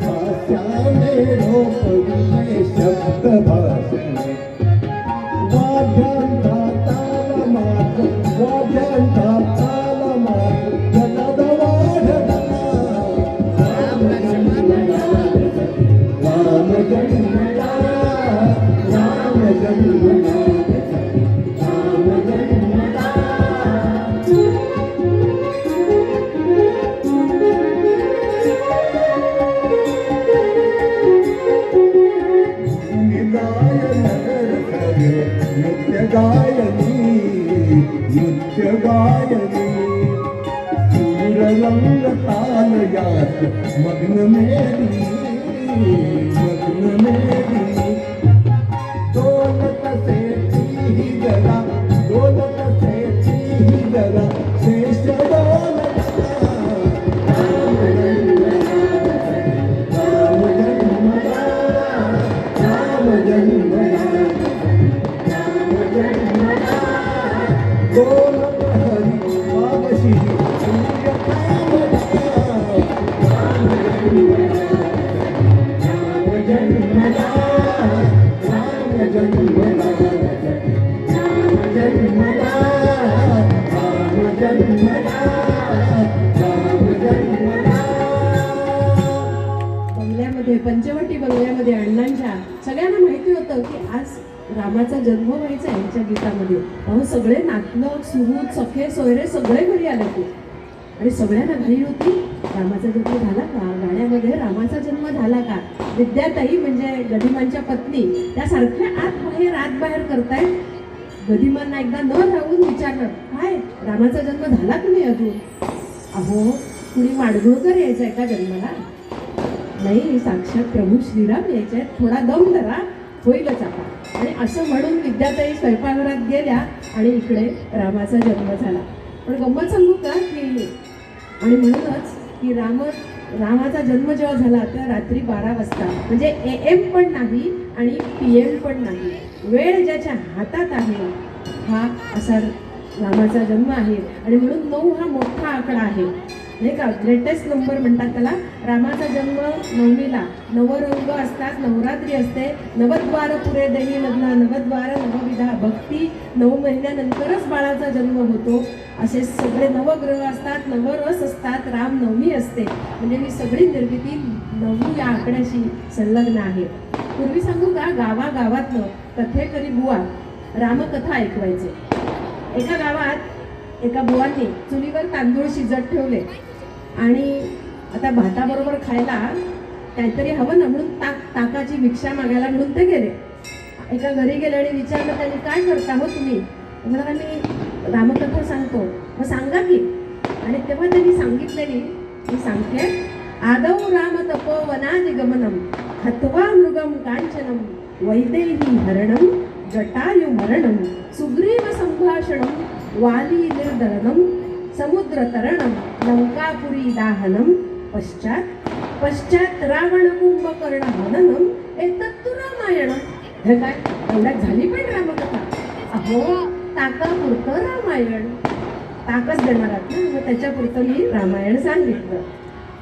हास्याने रोपविले शब्द भाषणे वाद्यांचा तालमात वाद्यांचा तालमात जलद वाढला राम जन्मला राम जन्मला राम जन्मला राम जन्मला नृत्य गायनी सूररंग ताल यात मग्न मेरी डोलत से ती जरा डोलत से ती जरा शेष डोलता राम जन्मला राम जन्मला राम जन्मला राम जन्मला डोलत हरी बाबशी सूर्य राम जन्मला राम जन्मला राम जन्मला राम जन्मला राम जन्मला बंगल्यामध्ये पंचवटी बंगल्यामध्ये अण्णांच्या सगळ्यांना माहिती होतं की आज रामाचा जन्म व्हायचा यांच्या गीतामध्ये. अहो सगळे नातलग सुहूद सखे सोयरे सगळे घरी आले होते आणि सगळ्यांना घाई होती रामाचा जन्म झाला का, गाण्यामध्ये रामाचा जन्म झाला का. विद्याताई म्हणजे गदिमांच्या पत्नी त्या सारख्या आत बाहेर करतायत. गदिमांना एकदा न राहून विचारलं काय रामाचा जन्म झाला की नाही अजून. अहो कुणी माडगुळकर यायचंय का जन्माला. नाही साक्षात प्रभू श्रीराम यायचे आहेत, थोडा दम धरा होईलच आता. आणि असं म्हणून विद्याताई स्वयंपाकघरात गेल्या आणि इकडे रामाचा जन्म झाला. पण गंमत सांगू का की आणि म्हणूनच की रामाचा जन्म जेव्हा झाला तेव्हा रात्री 12 वाजता म्हणजे AM पण नाही आणि PM पण नाही. वेळ ज्याच्या हातात आहे हा असा रामाचा जन्म आहे. आणि म्हणून 9 हा मोठा आकडा आहे नाही का. ग्रेटेस्ट नंबर म्हणतात त्याला. रामाचा जन्म नवमीला नवरंग असतात, नवरात्री असते. नवद्वार पुरे देही मधला नवद्वार नवविधा भक्ती 9 महिन्यानंतरच बाळाचा जन्म होतो. असे सगळे नवग्रह असतात, नवरस असतात, रामनवमी असते. म्हणजे ही सगळी निर्मिती 9 या आकड्याशी संलग्न आहे. पूर्वी सांगू का गावागावातनं कथेकरी बुवा रामकथा ऐकवायचे. एका गावात एका बुवांनी चुलीवर तांदूळ शिजत ठेवले आणि आता भाताबरोबर खायला काहीतरी हवं ना म्हणून ताकाची भिक्षा मागायला म्हणून ते गेले. एका घरी गेले आणि विचारलं त्यांनी काय करता हो तुम्ही. म्हणाला मी रामकथा सांगतो. मग सांगा की. आणि तेव्हा त्यांनी सांगितलेली मी सांगते. आदौ राम तपोवनादिगमनम हत्वा मृगम कांचनम वैदेही हरणम जटायु मरणम सुग्रीव संभाषणम वाली निर्दलनम समुद्र तरणम लंकापुरी दाहनम पश्चात रावण कुंभकर्ण हननम एतत्तु रामायणम. हे काय एवढ्यात झाली पण रामकथा. अहो ताकापुरतं रामायण. ताकच देणार आहात ना मग त्याच्यापुरतं मी रामायण सांगितलं.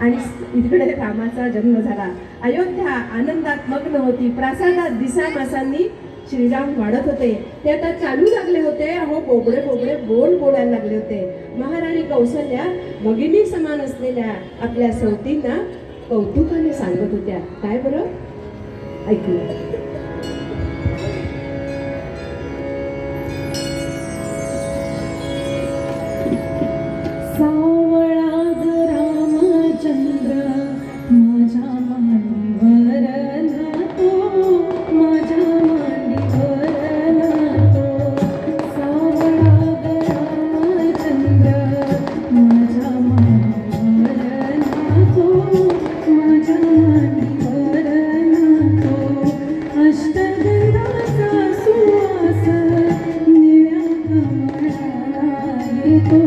आणि इकडे रामाचा जन्म झाला. अयोध्या आनंदात मग्न होती. प्रासादात दिसामासांनी श्रीराम वाढत होते. ते आता चालू लागले होते. अहो बोबडे बोबडे बोलायला लागले होते. महाराणी कौसल्या भगिनी समान असलेल्या आपल्या सवतींना कौतुकाने सांगत होत्या. काय बरं ऐकलं. सावळा रामचंद्र माझ्या मांडीवर नातो, माझ्या मांडीवर नातो. सावळा रामचंद्र माझ्या मांडीवर नातो, माझ्या मांडीवर नातो. अष्टगंधाचा सुवास निळ्या कमळाला येतो.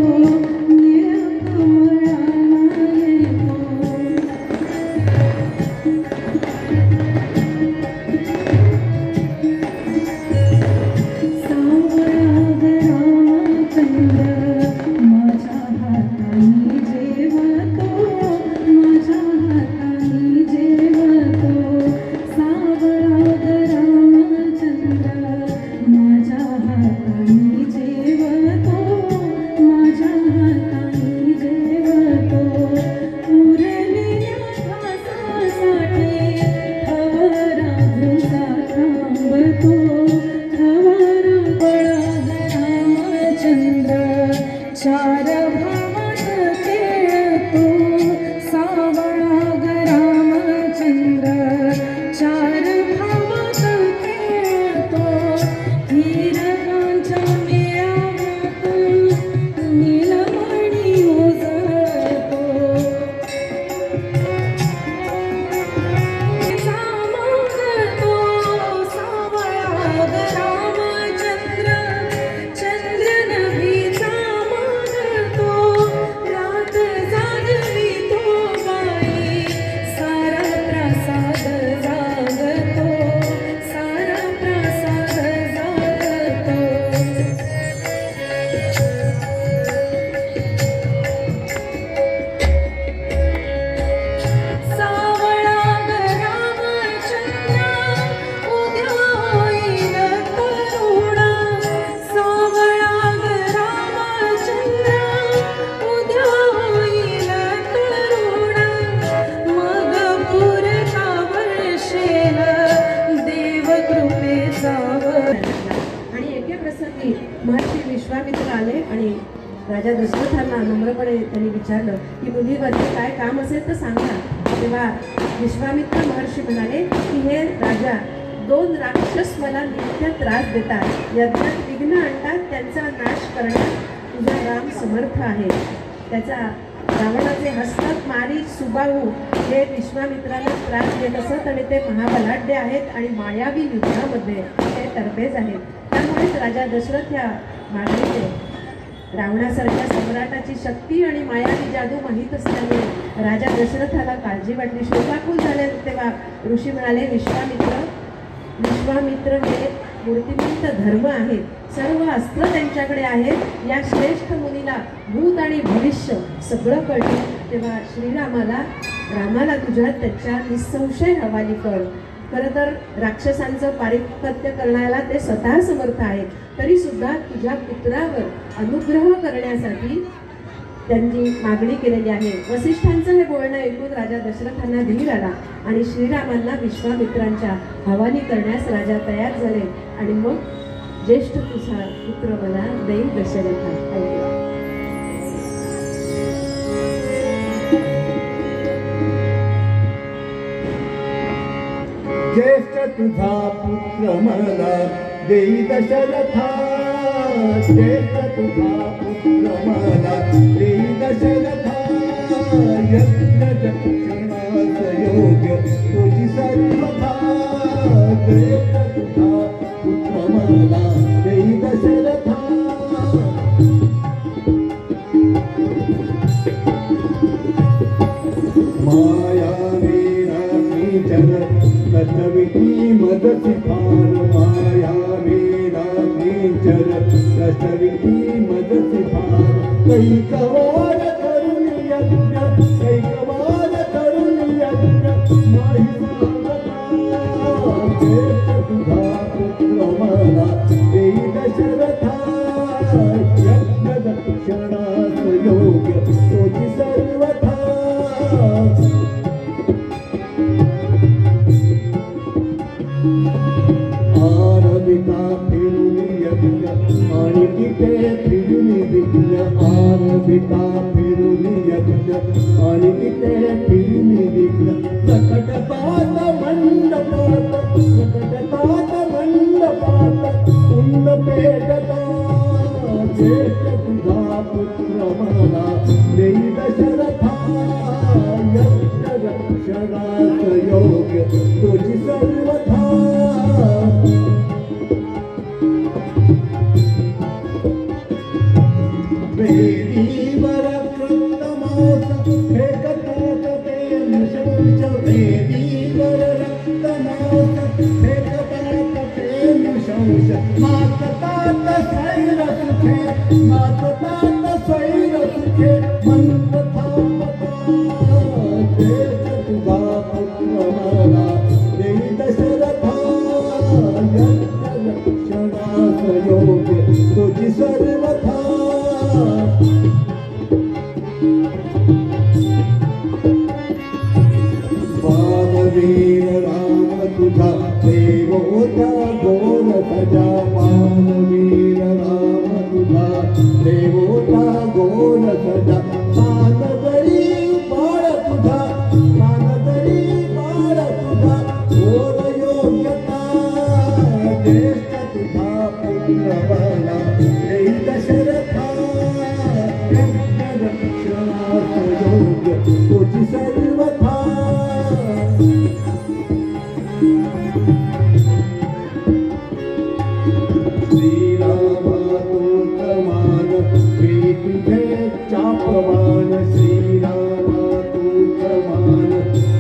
चार भावात खेळतो सावळा ग रामचंद्र चार भावात खेळतो हिरकांच्या मेळाव्यात नीलमणी उजळतो सांगतो सावळा ग रामचंद्र चंद्र नभीचा मागतो रात जागवी तो बाई सारा प्रसाद जागतो सारा प्रसाद जागतो सावळा ग रामचंद्र उद्या होईल करुणा सावळा ग रामचंद्र उद्या होईल करुणा मग पुरता वर्षेल देव कृपेचा आणि एके प्रसंगी महर्षी विश्वामित्र आले आणि राजा दशरथांना नम्रपणे त्यांनी विचारलं की मुलीवरती काय काम असेल तर सांगा. तेव्हा विश्वामित्र महर्षी म्हणाले की हे राजा 2 राक्षस मला नित्य त्रास देतात, यज्ञात विघ्न आणतात, त्यांचा नाश करण्यात तुझा राम समर्थ आहे. त्याचा रावणाचे हस्तक मारी सुबाहू हे विश्वामित्राला त्रास देत असत आणि ते महाबलाढ्य आहेत आणि मायावी युद्धामध्ये ते तरबेज आहेत. त्यामुळेच राजा दशरथ या मागणीचे रावणासारख्या सम्राटाची शक्ती आणि मायावी जादू माहीत असल्यामुळे राजा दशरथाला काळजी वाटली, शोकाकुल झाले. तेव्हा ऋषी म्हणाले विश्वामित्र हे मूर्तिमंत धर्म आहेत, सर्व अस्त्र त्यांच्याकडे आहेत, या श्रेष्ठ मुनीला भूत आणि भविष्य सगळं कळतं. तेव्हा रामाला तुझ्या त्याच्या निसंशय हवाली कर. खरं तर राक्षसांचं पारिपत्य करण्याला ते स्वतः समर्थ आहेत, तरी सुद्धा तुझ्या पुत्रावर अनुग्रह करण्यासाठी त्यांनी मागणी केलेली आहे. वसिष्ठांचं हे बोलणं ऐकून राजा दशरथांना धीर आला आणि श्रीरामांना विश्वामित्रांच्या हवाली करण्यास राजा तयार झाले. आणि मग ज्येष्ठ तुझा पुत्र मला देईल दशरथा. ऐकला ज्येष्ठ तुझा पुत्र मला देई दशरथा ज्येष्ठ तुझा पुत्र मला देई दशरथा यज्ञ दक्षिणास योग्य तुझी सर्वथा ज्येष्ठ तुझा पुत्र मला देई दशरथा माया वीर कटविकी मदति फार माया वीरा नीचर कटविकी मदति फार कैकवार करुण यज्ञ कैकवार करुण यज्ञ नाही सांगता ज्येष्ठ तुझा पुत्र मला देई दशरथा यज्ञ दक्षिणास योग्य तुझी सर्वथा आरविता फिरुनी यज्ञ आणि तिथे फिरुनी विघ्न आरविता फिरुनी यज्ञ आणि तिथे फिरुनी विघ्न सकटपात मंडपात कुंड पेटता ज्येष्ठ तुझा पुत्र मला देई दशरथा यज्ञ रक्षणास योग्य तुझी सर्वथा वेदीवर रक्तमांस फेकतात ते निशंश वेदीवर रक्तमांस फेकतात ते निशंश माततात स्वैर सुखे मंत थांबता ज्येष्ठ तुझा पुत्र मला देई दशरथा यज्ञ रक्षणास योग्य तुझी सर्वथा वीर राम तुझा देवोता गोर सजा वीर राम तुझा देवोता मी तुझे चापवान श्रीरामा तूच मान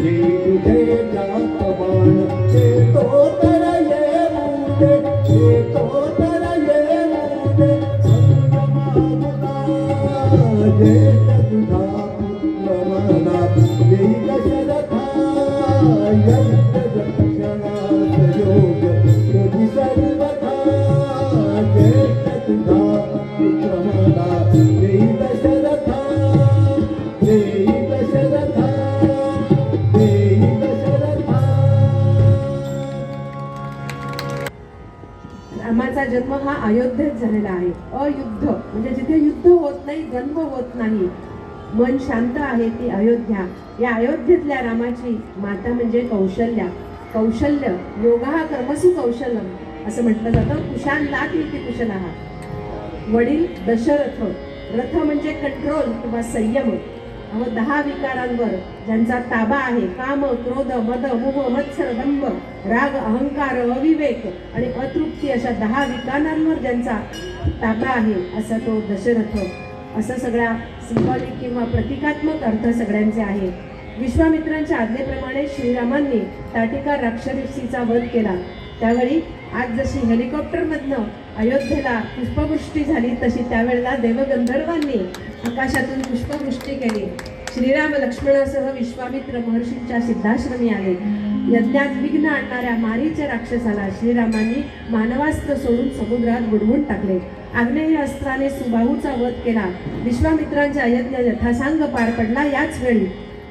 मी तुझे चापवान ते तो तर येऊ दे ते तो तर येऊ दे जे तुझा पुत्र मला देई दशरथा यज्ञ दक्षिणात योग तुझी सर्वथा जे तुझा पुत्र मला देई दशरथा देई दशरथा देई दशरथा. रामाचा जन्म हा अयोध्येत झालेला आहे. अयुद्ध म्हणजे जिथे युद्ध होत नाही, जन्म होत नाही, मन शांत आहे ती अयोध्या. या अयोध्येतल्या रामाची माता म्हणजे कौशल्या. कौशल्य योगा कर्मसु कौशल्यम असं म्हटलं जातं. कुशान लाट इति कुशलः. वडील दशरथ. रथ म्हणजे कंट्रोल किंवा संयम. 10 विकारांवर ज्यांचा ताबा आहे, काम क्रोध मद मोह मत्सर दंभ राग अहंकार अविवेक आणि अतृप्ती अशा 10 विकारांवर ज्यांचा ताबा आहे असा तो दशरथ. असं सगळ्या सिंबॉलिक किंवा प्रतिकात्मक अर्थ सगळ्यांचे आहे. विश्वामित्रांच्या आज्ञेप्रमाणे श्रीरामांनी ताटिका राक्षसीचा वध केला. त्यावेळी आज जशी हेलिकॉप्टरमधनं अयोध्येला पुष्पवृष्टी झाली तशी त्यावेळेला देवगंधर्वांनी आकाशातून पुष्पवृष्टी केली. श्रीराम लक्ष्मणासह विश्वामित्र महर्षींच्या सिद्धाश्रमी आले. यज्ञात विघ्न आणणाऱ्या मारीच्या राक्षसाला श्रीरामांनी मानवास्त्र सोडून समुद्रात बुडवून टाकले. आग्नेय अस्त्राने सुबाहूचा वध केला. विश्वामित्रांचा यज्ञ यथासांग पार पडला. याच वेळी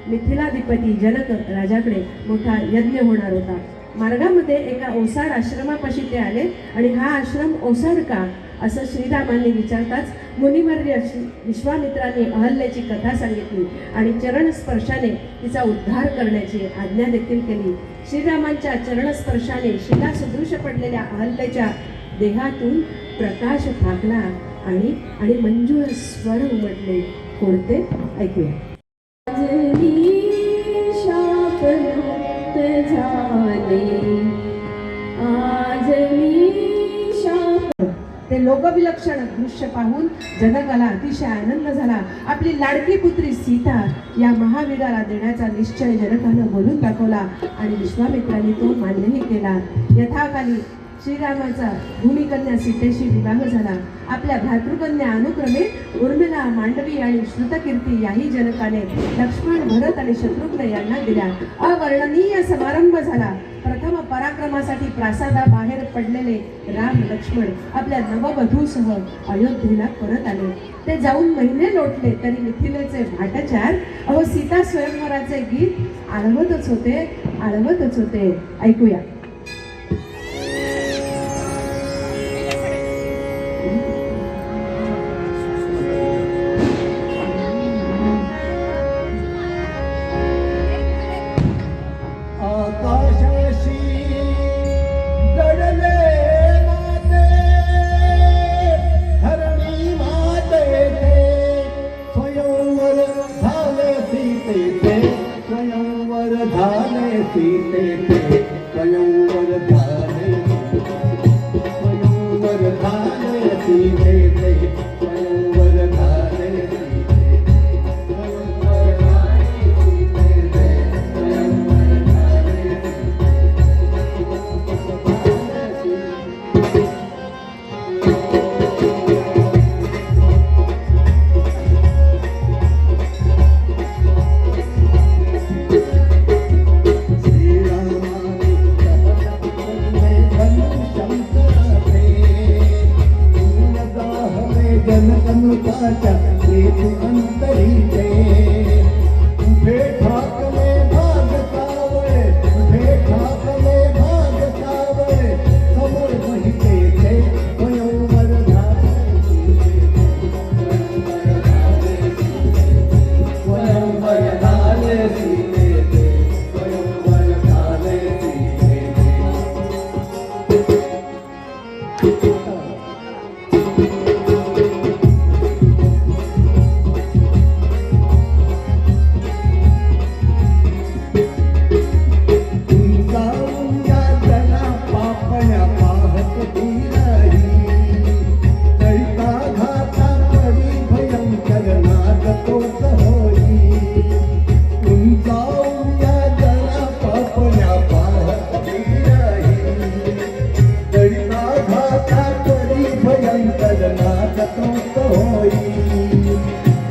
मिथिलाधिपती जनक राजाकडे मोठा यज्ञ होणार होता. मार्गामध्ये एका ओसाड आश्रमापाशी ते आले आणि हा आश्रम ओसाड का असं श्रीरामांनी विचारताच मुनिवर्य विश्वामित्रांनी अहल्येची कथा सांगितली आणि चरणस्पर्शाने तिचा उद्धार करण्याची आज्ञा देखील केली. श्रीरामांच्या चरणस्पर्शाने शिला सदृश पडलेल्या अहल्येच्या देहातून प्रकाश फाकला आणि मंजूळ स्वर उमटले. कोणते ऐकूया. ते लोकविलक्षण दृश्य पाहून जनकाला अतिशय आनंद झाला. आपली लाडकी पुत्री सीता या महावीराला देण्याचा निश्चय जनकानं बोलून दाखवला आणि विश्वामित्रांनी तो मान्यही केला. यथाकाली श्रीरामाचा भूमिकन्या सीतेशी विवाह झाला. आपल्या भ्रातृकन्या अनुक्रमे उर्मिला, मांडवी आणि श्रुतकीर्ती याही जनकाने लक्ष्मण, भरत आणि शत्रुघ्न यांना दिल्या. अवर्णनीय समारंभ झाला. प्रथम पराक्रमासाठी प्रासादाबाहेर पडलेले राम लक्ष्मण आपल्या नववधूसह अयोध्येला परत आले. ते जाऊन महिने लोटले तरी मिथिलेचे भाटचार सीता स्वयंवराचे गीत आळवतच होते. ऐकूया.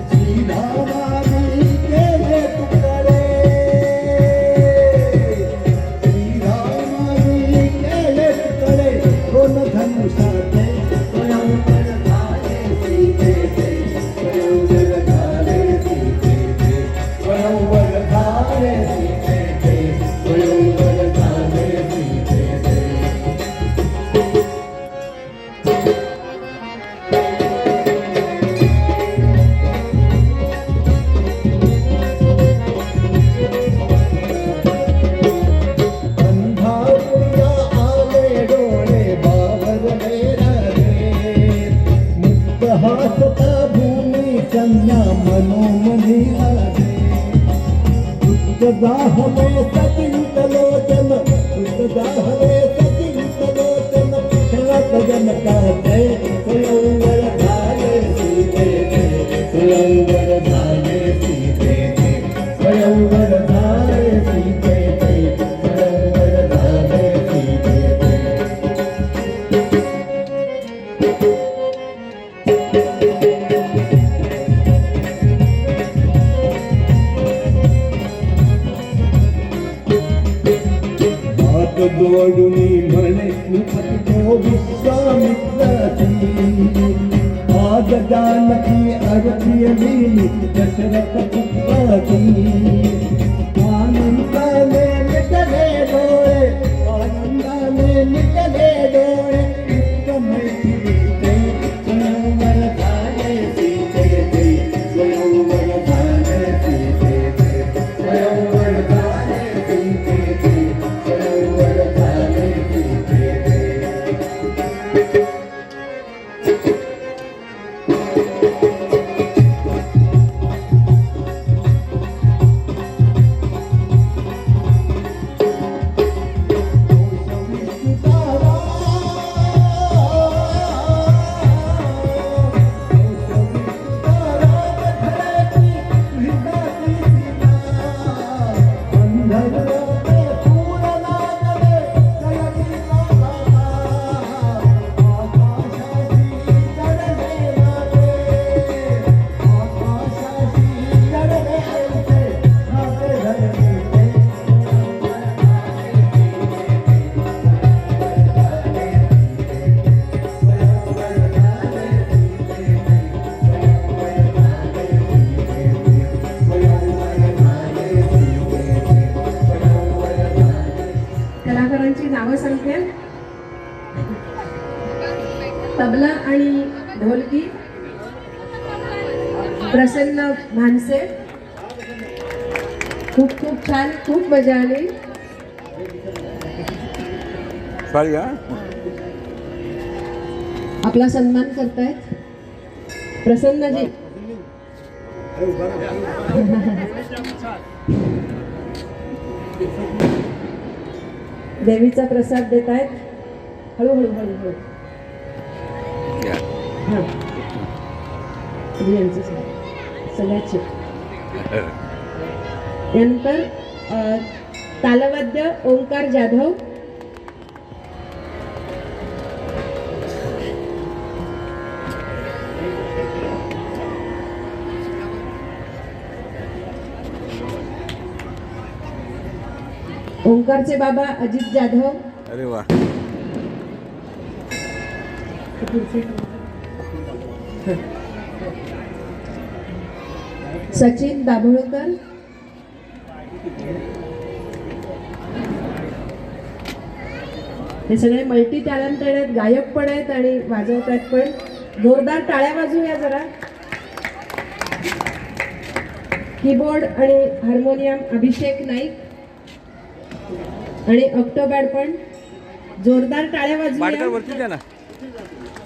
श्रीरामानी केले तुकडे श्रीरामानी केले तुकडे कोण धनुष्याचे स्वयंवर झाले सीतेचे स्वयंवर झाले सीतेचे स्वयंवर झाले सीतेचे स्वयंवर झाले सीतेचे अंधारुया आले डोळे बावरले रे मुक्त हासता भूमी कन्या मनोमनी आले दाहले सचिंत लोचन दाहले सचिंत लोचन खेळत जनकाचे स्वयंवर झाले सीतेचे स्वयंवर झाले सीतेचे स्वयंवर झाले सीतेचे स्वयंवर झाले सीतेचे हात जोडुनी म्हणे निपटतो विश्वामित्राची आज जानकी अरथियली दशरथ पुत्राची आनंदाने मिटले डोळे आनंदाने मिटले डोळे उत्तम सीते स्वयंवर झाले सीतेचे स्वयंवर झाले सीतेचे स्वयंवर झाले सीतेचे स्वयंवर झाले सीतेचे कलाकारांची नावं सांगते. तबला आणि ढोलकी प्रसन्न भानसे. खूप खूप छान, खूप मजा आली. सॉरी हा आपला सन्मान करतायत प्रसन्नजी. देवीचा प्रसाद देत आहेत. हळूहळू हळूहळू. हां यांचं सगळ्याचे. यानंतर तालवाद्य ओंकार जाधव. ओंकारचे बाबा अजित जाधव. अरे वा सचिन दाभोळकर. हे सगळे मल्टी टॅलेंटेड आहेत, गायक पण आहेत आणि वाजवत आहेत पण. जोरदार टाळ्या वाजवूया जरा. कीबोर्ड आणि हार्मोनियम अभिषेक नाईक आणि ऑक्टोबॅड पण. जोरदार टाळ्या वाजवूया. वरती द्या ना,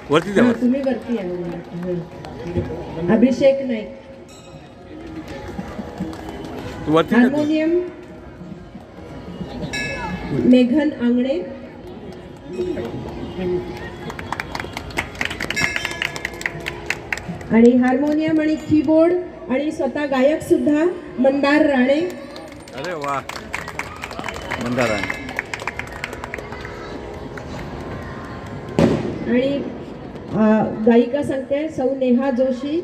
वरती द्या. हां, तुम्ही वरती या. अभिषेक नाईक. वरती हार्मोनियम मेघन आंगणे. आणि हार्मोनियम आणि कीबोर्ड आणि स्वतः गायक सुद्धा मंदार राणे. अरे वा मंदार राणे. आणि गायिका सांगते सौ नेहा जोशी.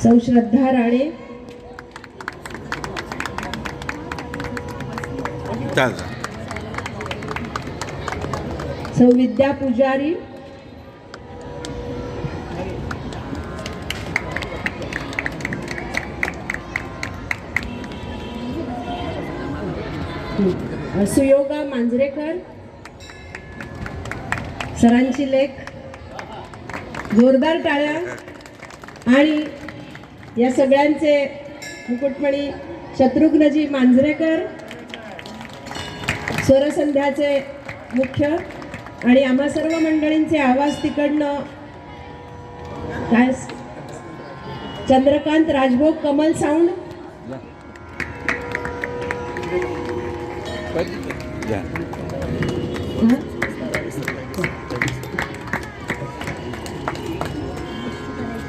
सौ श्रद्धा राणे, चाल सौ विद्या पुजारी, सुयोगा मांजरेकर, सरांची लेख, जोरदार टाळ्या. आणि या सगळ्यांचे मुकुटमणी शत्रुघ्नजी मांजरेकर, स्वरसंध्याचे मुख्य, आणि आम्हा सर्व मंडळींचे आवाज तिकडनं काय चंद्रकांत राजभोग, कमल साऊंड. जा.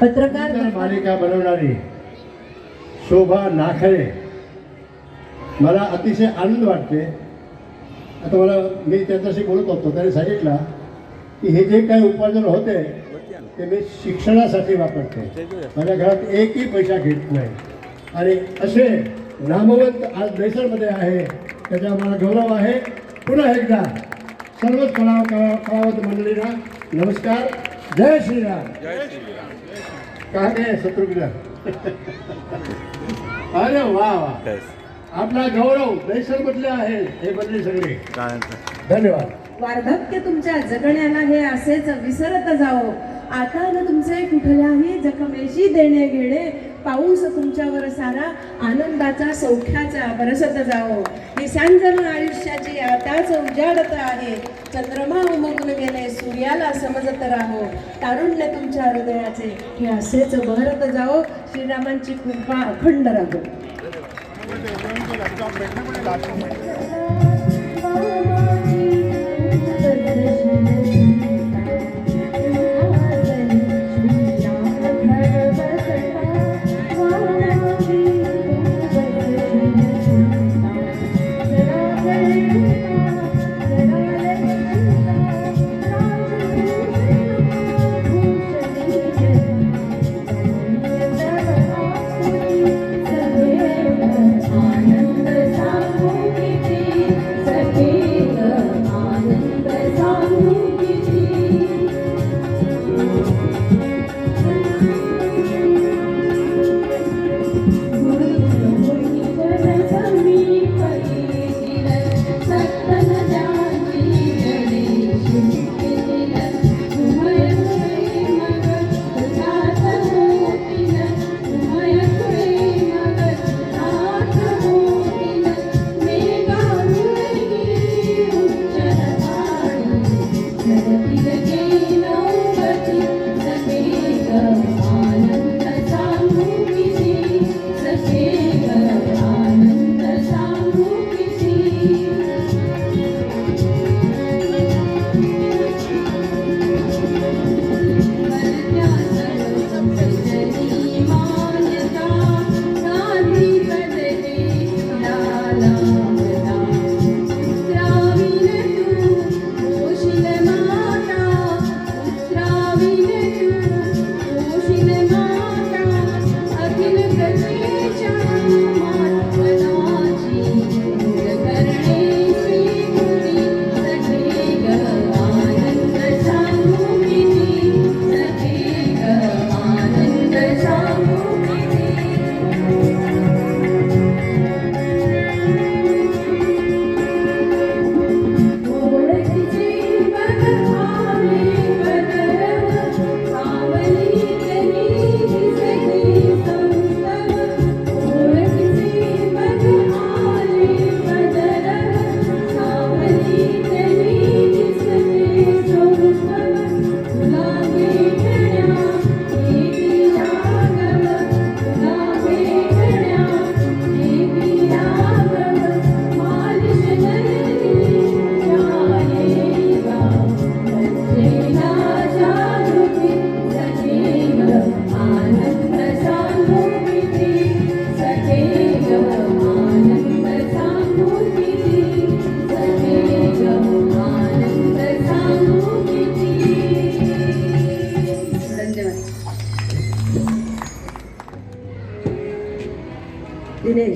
पत्रकार मालिका बनवणारी शोभा नाखरे, मला अतिशय आनंद वाटते. आता मी त्यांच्याशी बोलत होतो, त्याने सांगितलं की हे जे काही उपार्जन होते ते मी शिक्षणासाठी वापरते, माझ्या घरात एकही पैसा घेत नाही. आणि असे नामवंत आज देशामध्ये आहे, त्याचा मला गौरव आहे. पुन्हा एकदा सर्वच कलावंत मंडळींना नमस्कार. जय श्रीराम. का गे शत्रुघ्न. अरे वा वा, आपला गौरव देशामधले आहे हे मंडळी सगळे. धन्यवाद. वार्धक्य तुमच्या जगण्याला हे असेच विसरत जाओ. आता न तुमचे कुठल्याही जखमेशी देणे घेणे, पाऊस तुमच्यावर सारा आनंदाचा सौख्याचा बरसत जाओ. दिसांजन आयुष्याची आताच उजाडत आहे, चंद्रमा उमगून गेले सूर्याला समजत राहो. तारुण्य तुमच्या हृदयाचे हे असेच बहरत जाओ. श्रीरामांची कृपा अखंड राहो. आनंद सामूहिक सखी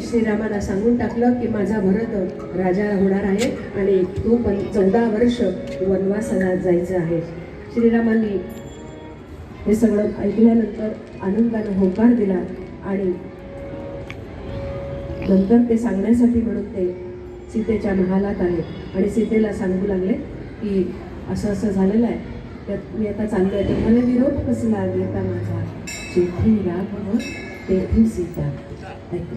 श्रीरामाला सांगून टाकलं की माझा भरत राजा होणार आहे आणि तो पण 14 वर्ष वनवासाला जायचं आहे. श्रीरामांनी हे सगळं ऐकल्यानंतर आनंदानं होकार दिला आणि नंतर ते सांगण्यासाठी म्हणून ते सीतेच्या महालात आले आणि सीतेला सांगू लागले की असं असं झालेलं आहे, त्यात मी आता चाललोय, तर मला विरोध कसला देता माझा, जेथे राघव तेथे सीता. ऐकू.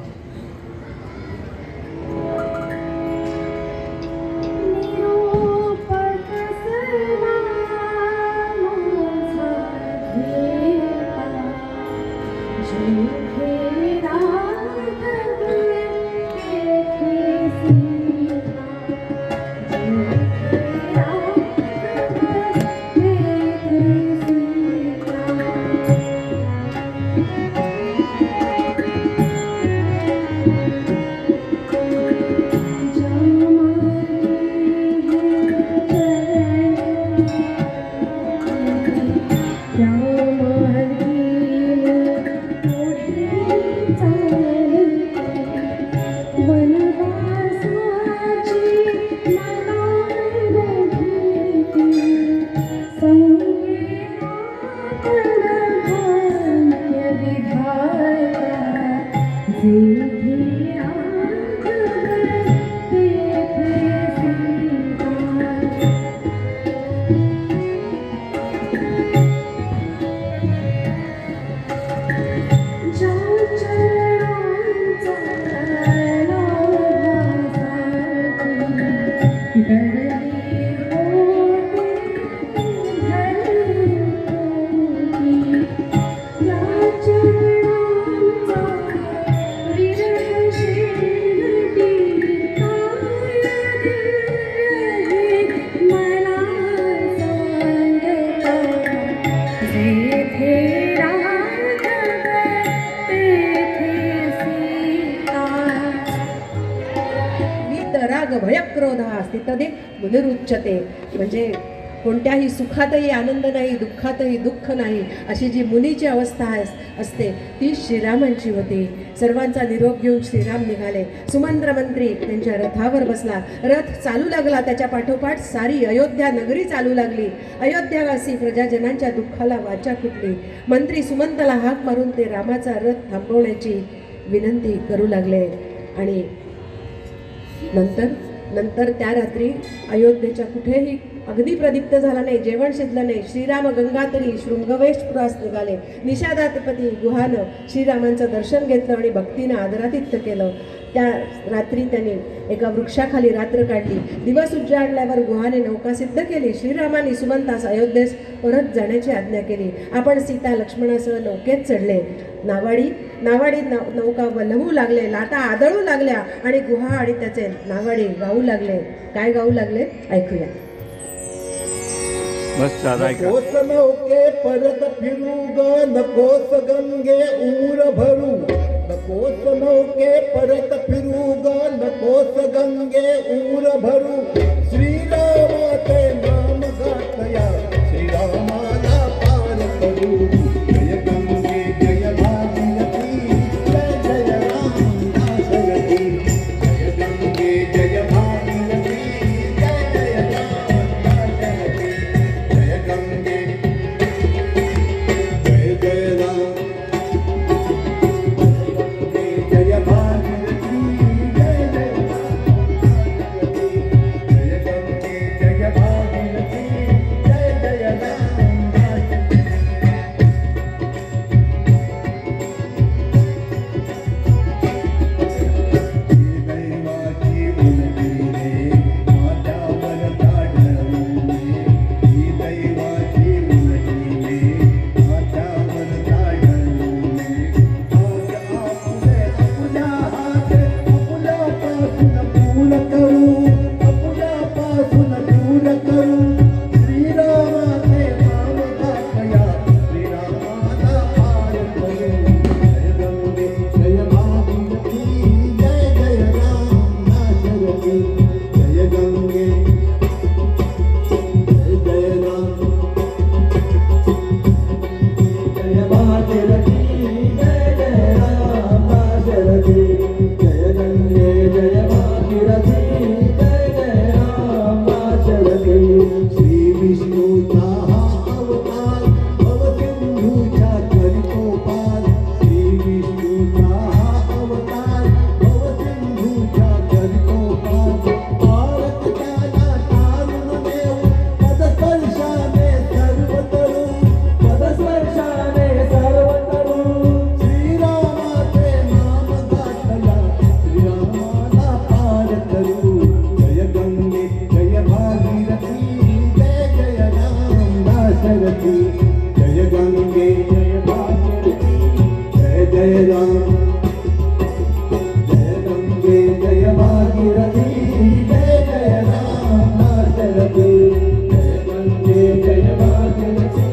राग भयक्रोधा स्थितदे मुनिरुच्यते. म्हणजे कोणत्याही सुखातही आनंद नाही, दुःखातही दुःख नाही, अशी जी मुनीची अवस्था असते ती श्रीरामांची होती. सर्वांचा निरोप घेऊन श्रीराम निघाले. सुमंत्र मंत्री त्यांच्या रथावर बसला. रथ चालू लागला. त्याच्या पाठोपाठ सारी अयोध्या नगरी चालू लागली. अयोध्यावासी प्रजाजनांच्या दुःखाला वाचा फुटली. मंत्री सुमंतला हाक मारून ते रामाचा रथ थांबवण्याची विनंती करू लागले. आणि नंतर त्या रात्री अयोध्येच्या कुठेही अगदी प्रदीप्त झाला नाही, जेवण शिजलं नाही. श्रीराम गंगातरी शृंगवेशपुरास निघाले. निषादाधिपती गुहानं श्रीरामांचं दर्शन घेतलं आणि भक्तीनं आदरातिथ्य केलं. त्या रात्री त्यांनी एका वृक्षाखाली रात्र काढली. दिवस उजाडल्यावर गुहाने नौका सिद्ध केली. श्रीरामांनी सुमंतास अयोध्येस परत जाण्याची आज्ञा केली. आपण सीता लक्ष्मणासह नौकेत चढले. नावाडी नौका वल्हवू लागले, लाटा आदळू लागल्या आणि गुहा आणि त्याचे नावाडी गाऊ लागले. काय गाऊ लागले ऐकूया. मस्त ऐका. नकोस नौके परत फिरू ग, नकोस गंगे ऊर भरू. नकोस नौके परत फिरू ग, नकोस गंगे ऊर भरू. श्रीरामाचे नाम गातया, श्रीरामाला पार करू. जय गंगे जय भागीरथी, जय जय राम दाशरथी. जय गंगे जय भागीरथी, जय जय राम दाशरथी. जय गंगे जय जय राम, जय भागीरथी, जय जय राम दाशरथी. जय गंगे जय भागीरथी. दाशरथी जय गंगे जय भागीरथी जय जय राम जय गंगे जय भागीरथी जय जय राम दाशरथी जय गंगे जय भागीरथी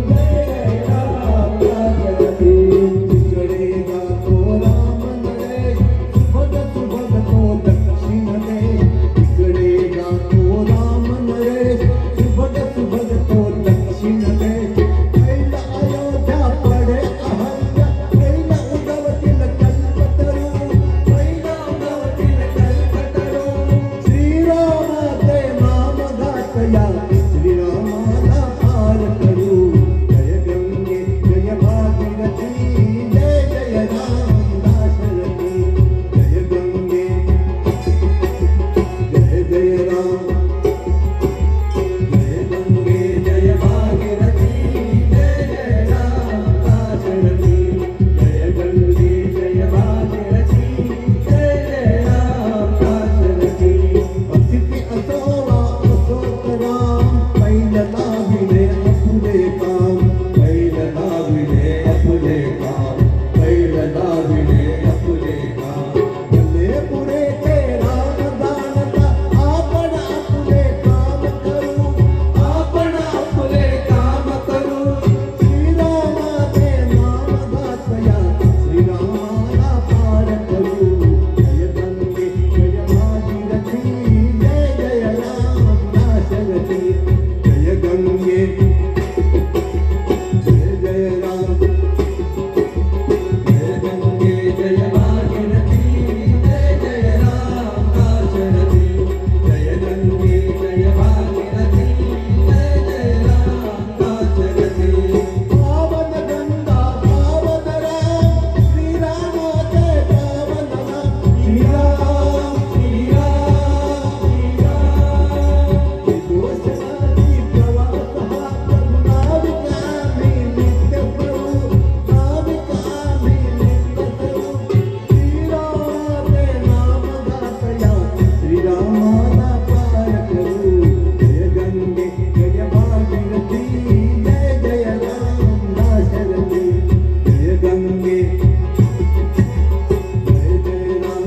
जय जय राम दाशरथी जिकडेगा तो राम नरेश सुभग तो दक्षिण देश जिकडेगा तो राम नरेश सुभग तो दक्षिण देश पहिला अयोध्या पडे अहल्या पहिला उगवतील कल्पतरू पहिला उगवतील कल्पतरू श्रीरामाचे नाम गातया श्रीरामाला पार करू जय गंगे जय भागीरथी जय जय राम दाशरथी जय गंगे जय जय राम जय गंगे जय भागीरथी जय जय राम दाशरथी जय गंगे जय भागीरथी जय जय राम दाशरथी भक्ती असोवा असोत राम पहिला लाभिले अपुले काम पहिला लाभिले अपुले काम पहिला लाभिले अपुले काम भले पुरे ते राम दानता आपण आपले काम करू आपण आपले काम करू श्रीरामाचे नाम गातया श्रीरामाला पार करू जय गंगे जय भागीरथी जय जय राम दाशरथी जय गंगे जय जय राम जय गंगे जय भागीरथी जय जय राम दाशरथी जय गंगे जय भागीरथी जय जय राम दाशरथी पावन गंगा पावन राम श्रीरामाचे पावन नाम श्रीराम श्रीराम श्रीराम विदूषणाची प्रवास हा नाविकामी नित्य प्रभू नाविकामी नित्य प्रभू श्रीरामाचे नाम गातया श्रीरामाला पार करू जय गंगे जय भागीरथी जय जय राम दाशरथी जय गंगे जय जय राम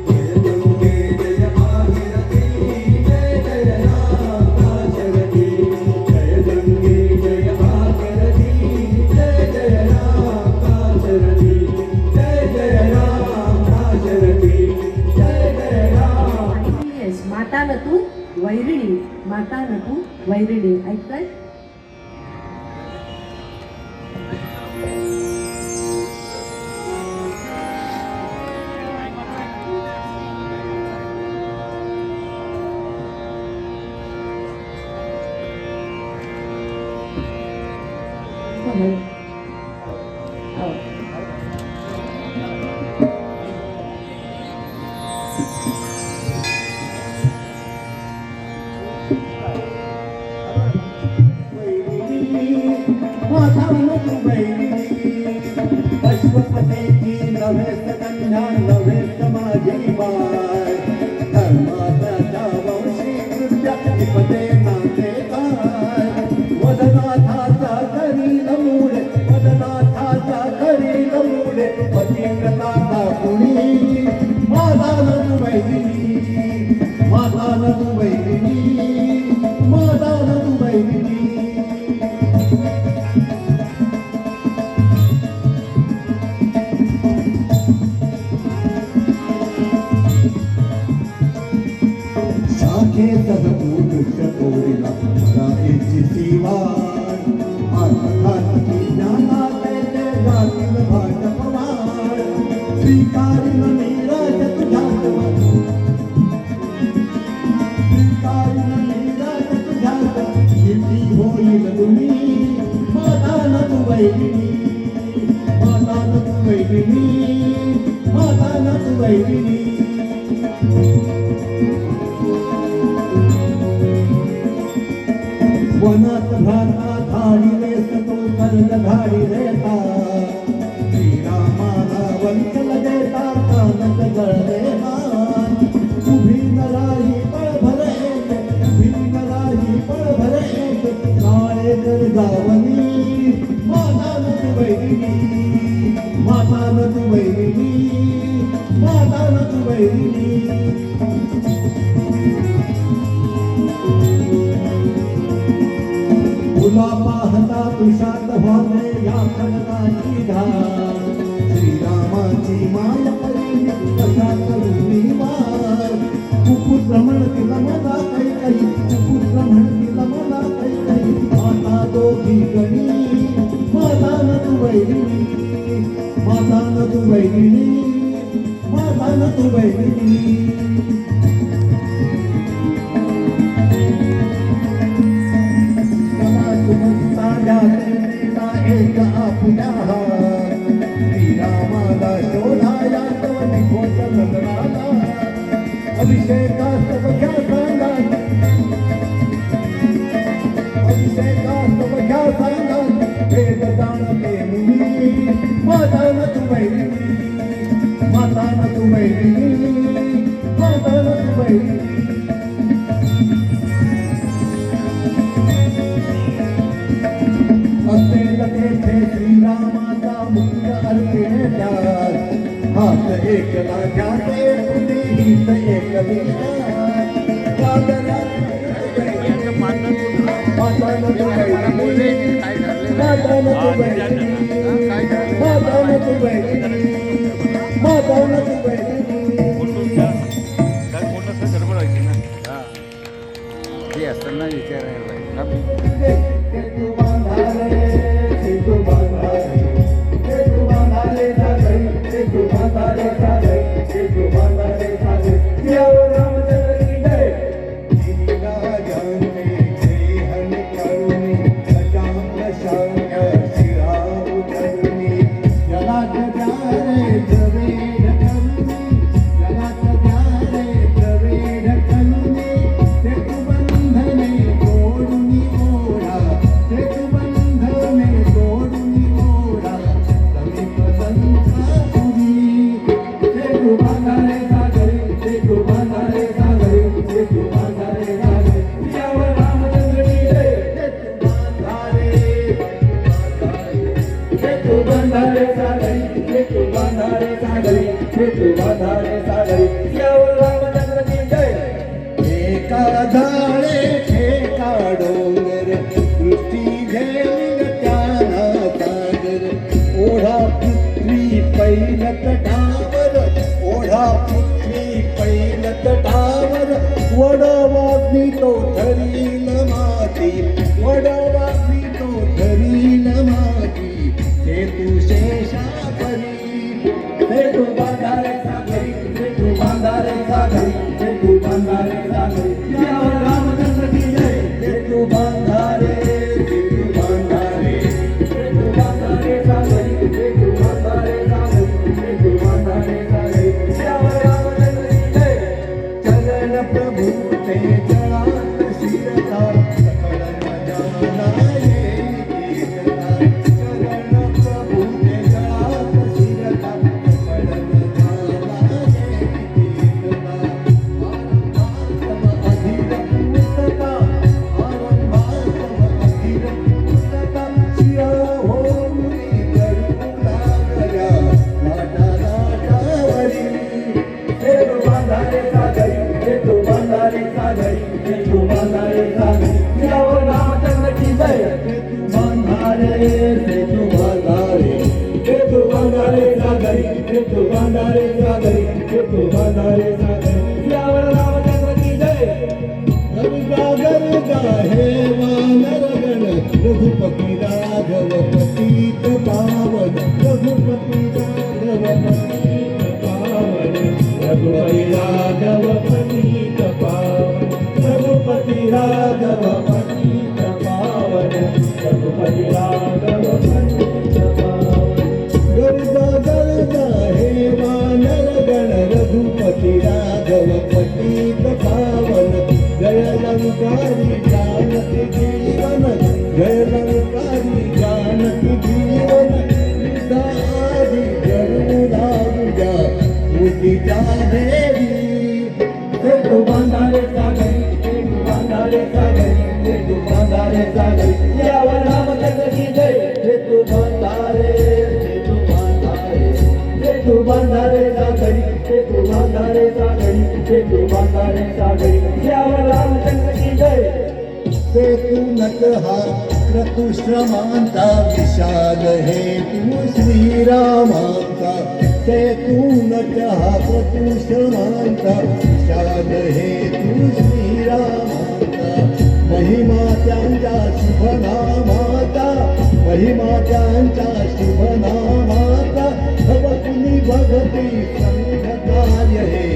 जय गंगे जय भागीरथी जय जय राम दाशरथी जय गंगे जय भागीरथी जय जय राम दाशरथी जय जय राम दाशरथी जय जय राम येस माता न तू वैरिणी माता न तू वैरिणी ऐकताय अश्वपतीची नव्हे कन्या नव्हे समाजी बाय धर्माच्या वंशी कृत्या पदे नाते काय वदनाथाचा करील मूळे वदनाथाचा करील मूळे पतिव्रताचा कुणी माता नदु वैरिणी माता नदु वैरिणी माता नदु वैरिणी शाखेतच पूर्ण तोडला राईची सीवार अर्थात ज्ञानाचे ते गातील भाटपवार स्वीकारील नीरज तुझ्यात स्वीकारील नीरज तुझ्यात किती होईल तुम्ही माता न तू वैरिणी माता न तू वैरिणी माता न तू वैरिणी वनात भ्राता धाडी रे सतो कर्ज धाडी रेता श्रीरामाला वंचल देता कानक गळले मान उभी नराही पळ भरे उभी नराही पळ भरे गावनी माता न तू बहिणी माता न तू बहिणी माता न तू बहिणी तुला पाहता तुषात व्हावे या खडकाची धार श्रीरामाची माय करीन कशा करुणी वार कुपुत्र म्हणतील मला काही काही कुपुत्र म्हणतील मला काही काही माता दोघी गणी माता न तू बहिणी माता न तू बहिणी माता न तू बहिणी एक आपल्या श्रीरामाला शोधाया तवनी खोट चंद्राला अभिषेकात बघ्या सांगा अभिषेकात बघ्या सांगा वेद जाणते मुनी माता न तू बहिणी माता न तू बहिणी माता न तू बहिणी असेल तेथे श्रीरामाचा मुख्य अर्पिण्यात हात एकला घ्याते तुझी हित एकली माता न तू बहिणी माता न तू बहिणी माता न तू बहिणी माता न तू बहिणी गडबड व्हायची ना हा ते असताना विचारायला एका झाडे ठेका डोंगर दृष्टी घेऊन त्याना सागर ओढा पृथ्वी पैल तटावर ओढा पृथ्वी पैल तटावर वडवाग्नी तो धरील माती वडवाग्नी तो धरील माती सेतू शेषापरी सेतू बांधारे सागरी सेतू बांधारे सागरी सेतू बांधारे सागरी यावर रामचंद्र की जय सेतू बांधारे सेतू बांधारे सेतू बांधारे सागरी सेतू बांधारे सागरी सेतू बांधारे सागरी यावर रामचंद्र की जय चरण प्रभु ते जळात शिरता सकळ जाना चरण प्रभु ते जळात शिरता रघुपति राघव पतित पावन रघुपति राघव पतित पावन रघुपति राघव पतित पावन रघुपति राघव पतित पावन गर्दा गर्दा हे वानर गण रघुपति राघव पतित पावन जय लंकारी जानकी जीवन जय लंकारी जानकी जीवन दादी जरूरा जा मुदिता देवी सेतु बांधारे सागरी सेतु बांधारे सागरी सेतु बांधारे सागरी यावर बांधारे सागरी सियावर रामचंद्र की जय. सेतूनच हा क्रतुश्रमांचा विशाल हेतू श्रीरामांचा. सेतूनच हा क्रतुश्रमांचा विशाल हेतू श्रीरामांचा. महिमा त्यांच्या शुभनामाचा, महिमा त्यांच्या शुभनामाचा. भवकुनी भगती संघ कार्य हे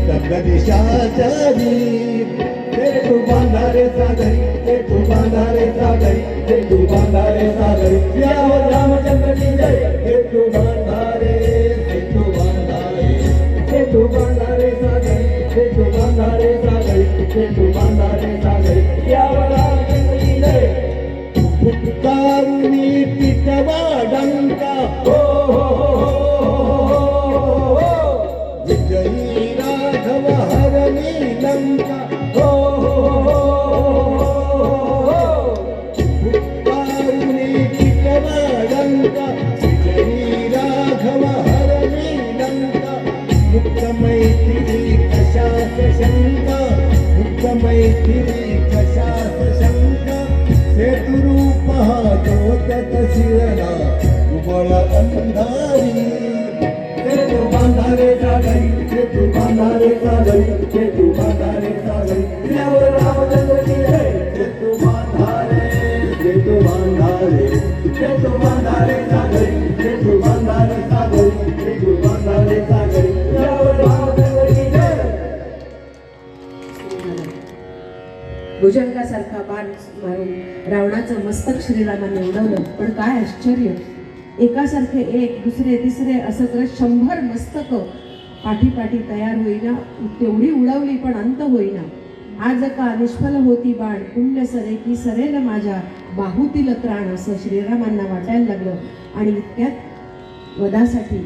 जगदीशाचारी. सेतू बांधारे सागरी सेतू बांधारे सागरी सेतू बांधारे सागरी सियावर रामचंद्र की जय. सेतू बांधारे सेतू बांधारे सेतू बांधारे सागरी सेतू बांधारे सागरी सेतू बांधारे सागरी सियावर रामचंद्र की जय. कारुणी पिटवा डंका हो हो हो हो. विजयी राघव हरणी लंका. कारुणी पिटवा डंका विजयी राघव हरणी लंका. मुक्त मैथिली कशास शंका, मुक्त मैथिली कशास शंका. सेतुरूप हा ज्योतत शिरला उबळ अंधारी. सेतू बांधारे सागरी सेतू बांधारे सागरी सेतू बांधारे सागरी सियावर रामचंद्र की जय. सेतू बांधारे सेतू बांधारे सेतू बांधारे सागरी सेतू बांधारे सागरी सेतू बांधारे सागरी सियावर रामचंद्र की जय. भुजंगासारखा बाण मारून रावणाचं मस्तक श्रीरामाने उडवलं. पण काय आश्चर्य, एकासारखे एक दुसरे तिसरे असं करत 100 मस्तक पाठी तयार होईना. तेवढी उडवली पण अंत होईना. आज का निष्फल होती बाण पुण्य सरे की सरेल माझ्या बाहुतील त्राण, असं श्रीरामांना वाटायला लागलं. आणि इतक्यात वधासाठी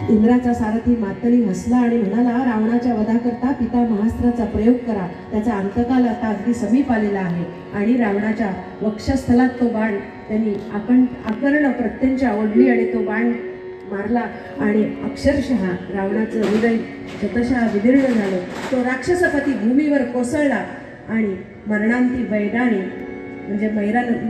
इंद्राचा सारथी मातली हसला आणि म्हणाला, रावणाच्या वधाकरता पिता महास्त्राचा प्रयोग करा. त्याचा अंतकाल आता अगदी समीप आलेला आहे. आणि रावणाच्या वक्षस्थलात तो बाण त्यांनी आकर्ण प्रत्यंच्या ओढली आणि तो बाण मारला आणि अक्षरशः रावणाचं हृदय शतशः विदीर्ण झालं. तो राक्षसपती भूमीवर कोसळला आणि मरणांती बैडाणी म्हणजे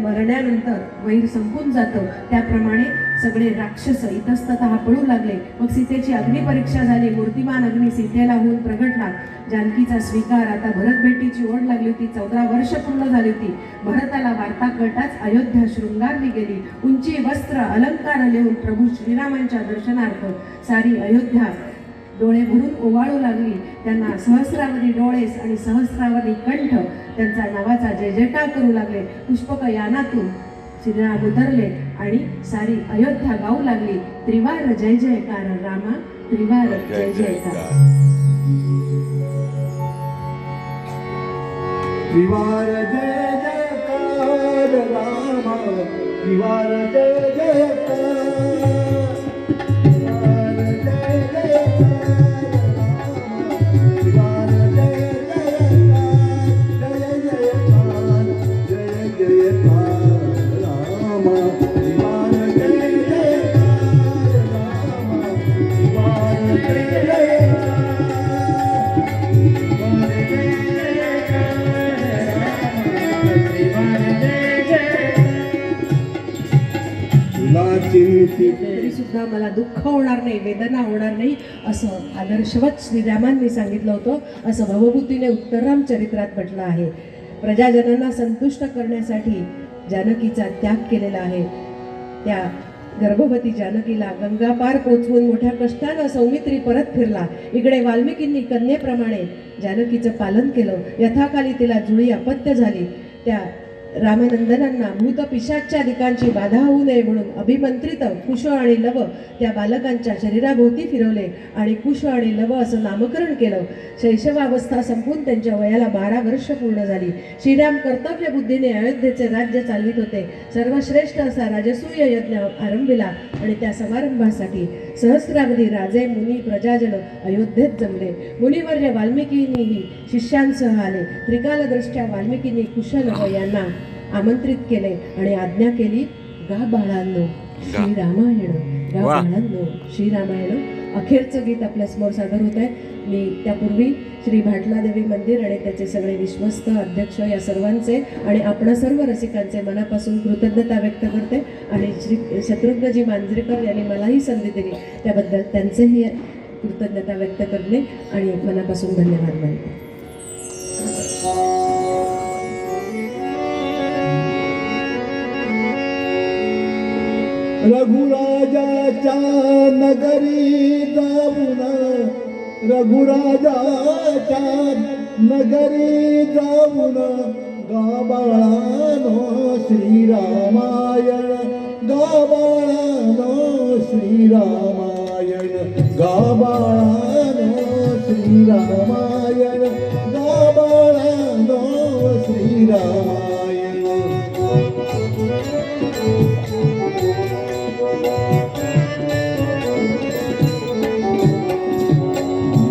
मरण्यानंतर वैर संपून जातं त्याप्रमाणे सगळे राक्षस इतस्ततः पळू लागले. मग सीतेची अग्निपरीक्षा झाली. मूर्तिमान अग्नी सीतेला होऊन प्रगटला. जानकीचा स्वीकार. आता भरत भेटीची ओढ लागली होती. 14 वर्ष पूर्ण झाली होती. भरताला वार्ता कळताच अयोध्या शृंगारली गेली. उंची वस्त्र अलंकार लिहून प्रभू श्रीरामांच्या दर्शनार्थ सारी अयोध्या डोळे भरून ओवाळू लागली. त्यांना सहस्रावरी डोळेस आणि सहस्रावरी कंठ त्यांचा नावाचा जय जयकार करू लागले. पुष्पक यानातून श्रीराम उतरले आणि सारी अयोध्या गाऊ लागली. त्रिवार जय जयकार रामा, त्रिवार जय जयकार. त्रिवार जय जयकार रामा, त्रिवार जय जयकार. तरी सुद्धा मला दुःख होणार नाही, वेदना होणार नाही, असं आदर्शवत श्रीरामांनी सांगितलं होतं. असं भवभूतीने उत्तरराम चरित्रात म्हटलं आहे. प्रजाजनांना संतुष्ट करण्यासाठी जानकीचा त्याग केलेला आहे. त्या गर्भवती जानकीला गंगा पार पोचवून मोठ्या कष्टानं सौमित्री परत फिरला. इकडे वाल्मिकींनी कन्येप्रमाणे जानकीचं पालन केलं. यथाकाली तिला जुळी अपत्य झाली. त्या रामनंदनांना भूत पिशाच्यादिकांची बाधा होऊ नये म्हणून अभिमंत्रित कुश आणि लव त्या बालकांच्या शरीराभोवती फिरवले आणि कुश आणि लव असं नामकरण केलं. शैशवावस्था संपून त्यांच्या वयाला 12 वर्ष पूर्ण झाली. श्रीराम कर्तव्य बुद्धीने अयोध्येचे राज्य चालवित होते. सर्वश्रेष्ठ असा राजसूय यज्ञ आरंभिला आणि त्या समारंभासाठी सहस्रावधी राजे मुनी प्रजाजन अयोध्येत जमले. मुनिवर्य वाल्मिकींनीही शिष्यांसह आले. त्रिकालदृष्ट्या वाल्मिकींनी कुशलव यांना आमंत्रित केले आणि आज्ञा केली, गा बाळांनो श्रीरामायण, गा बाळांनो श्रीरामायण. अखेरचं गीत आपल्यासमोर सादर होत आहे. मी त्यापूर्वी श्री भाटलादेवी मंदिर आणि त्याचे सगळे विश्वस्त अध्यक्ष या सर्वांचे आणि आपणा सर्व रसिकांचे मनापासून कृतज्ञता व्यक्त करते आणि श्री शत्रुघ्नजी मांजरेकर यांनी मलाही संधी दिली त्याबद्दल त्यांचेही कृतज्ञता व्यक्त करणे आणि मनापासून धन्यवाद मानते. रघुराजाच्या नगरी जाऊन रघुराजाच्या नगरी जाऊन गाबाळानो श्रीरामायण गाबाळानो श्रीरामायण गाबाळानो श्रीरामायण गाबाळानो श्रीरामायण.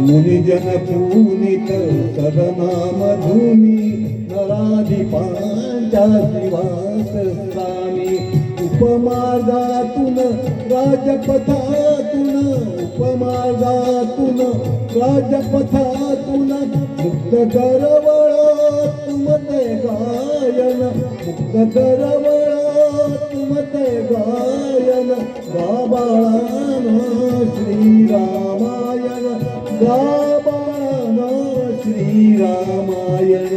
मुनिजन पूनित सदनामधुनी नराधिपांच्या निवासस्थानी उपमार्गातून राजपथातून उपमार्गातून राजपथातून मुक्त करवळ तुमते गायन मुक्त करवळ तुमते गायन गाबाळानो श्रीरामायण गाबाळानो श्रीरामायण.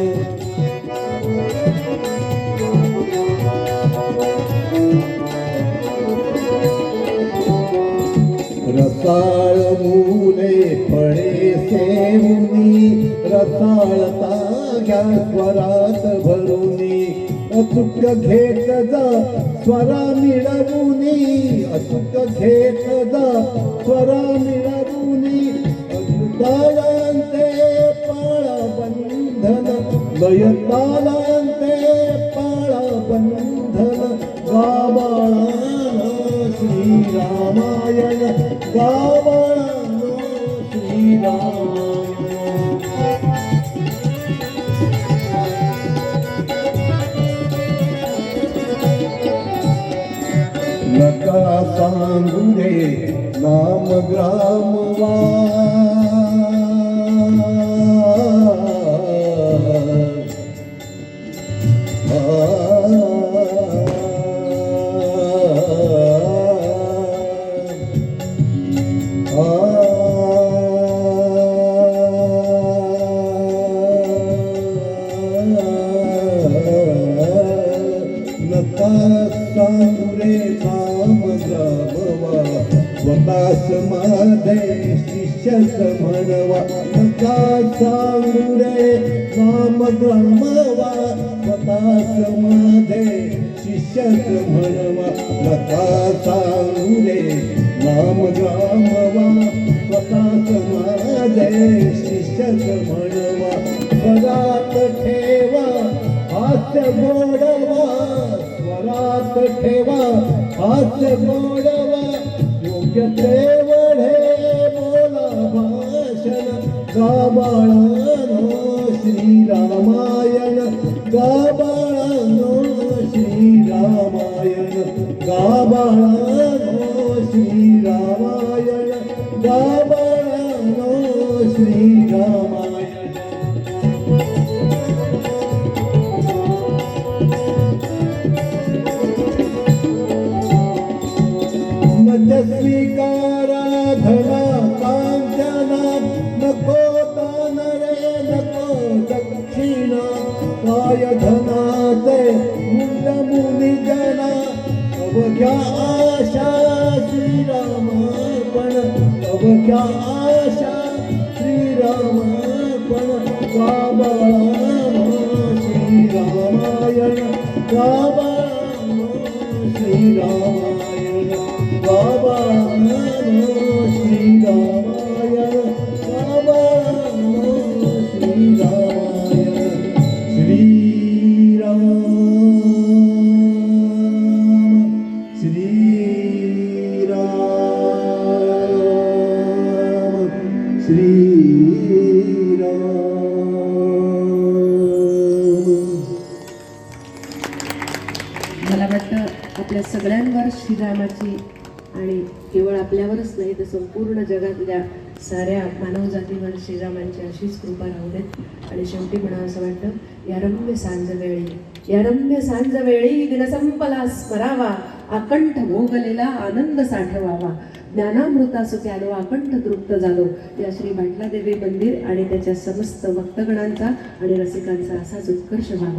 रसाळ मुले फळे सेवुनी रसाळता घ्या स्वरात भरुनी अचूक घेत जा स्वरा मिळवुनी अचूक घेत जा स्वरा मिळवुनी अजुतायांते पाळा बंधन लयतालांते पाळा बंधन गाबाळानो श्रीरामायण गाबाळानो श्रीरामायण. नका सांगू रे नाम ग्रामवा नका सांगू रे नाम ग्रामवा स्वतःच माझे शिष्यच म्हणवा नका सांगू रे नाम ग्रामवा स्वतःच माझे शिष्यच म्हणवा नका सांगू रे नाम ग्रामवा स्वतःच माझे शिष्यच म्हणवा स्वरात ठेवा हास्य गोडवा स्वरात ठेवा हास्य गोडवा योग्य तेवढे बोला भाषण गाबाळानो श्रीरामायण गाबाळानो श्रीरामायण गाबाळानो श्रीरामायण गाबाळानो श्रीरामायण. स्वीकारा धना कांचना नको दान रे नको दक्षिणा काय धनाचे मुंड मुनी जना अवघ्या आशा श्रीरामार्पण अवघ्या आशा श्रीरामार्पण गाबाळानो श्रीरामायण गाबाळानो श्रीरामायण गाबाळानो श्रीरामायण गाबाळानो श्रीरामायण. श्रीराम श्रीराम श्रीराम. मला वाटतं आपल्या सगळ्यांवर श्रीरामाची आणि केवळ आपल्यावरच नाही तर संपूर्ण जगातल्या साऱ्या मानवजातीवर श्रीरामांची अशीच कृपा राहू देत. आणि शेवटी म्हणा असं वाटतं, या रम्य सांज वेळी दिनसंपला स्मरावा, आकंठ भोगलेला आनंद साठवावा, ज्ञानामृता सुख्यालो आकंठ तृप्त झालो. या श्री भाटलादेवी मंदिर आणि त्याच्या समस्त भक्तगणांचा आणि रसिकांचा असाच उत्कर्ष झाला.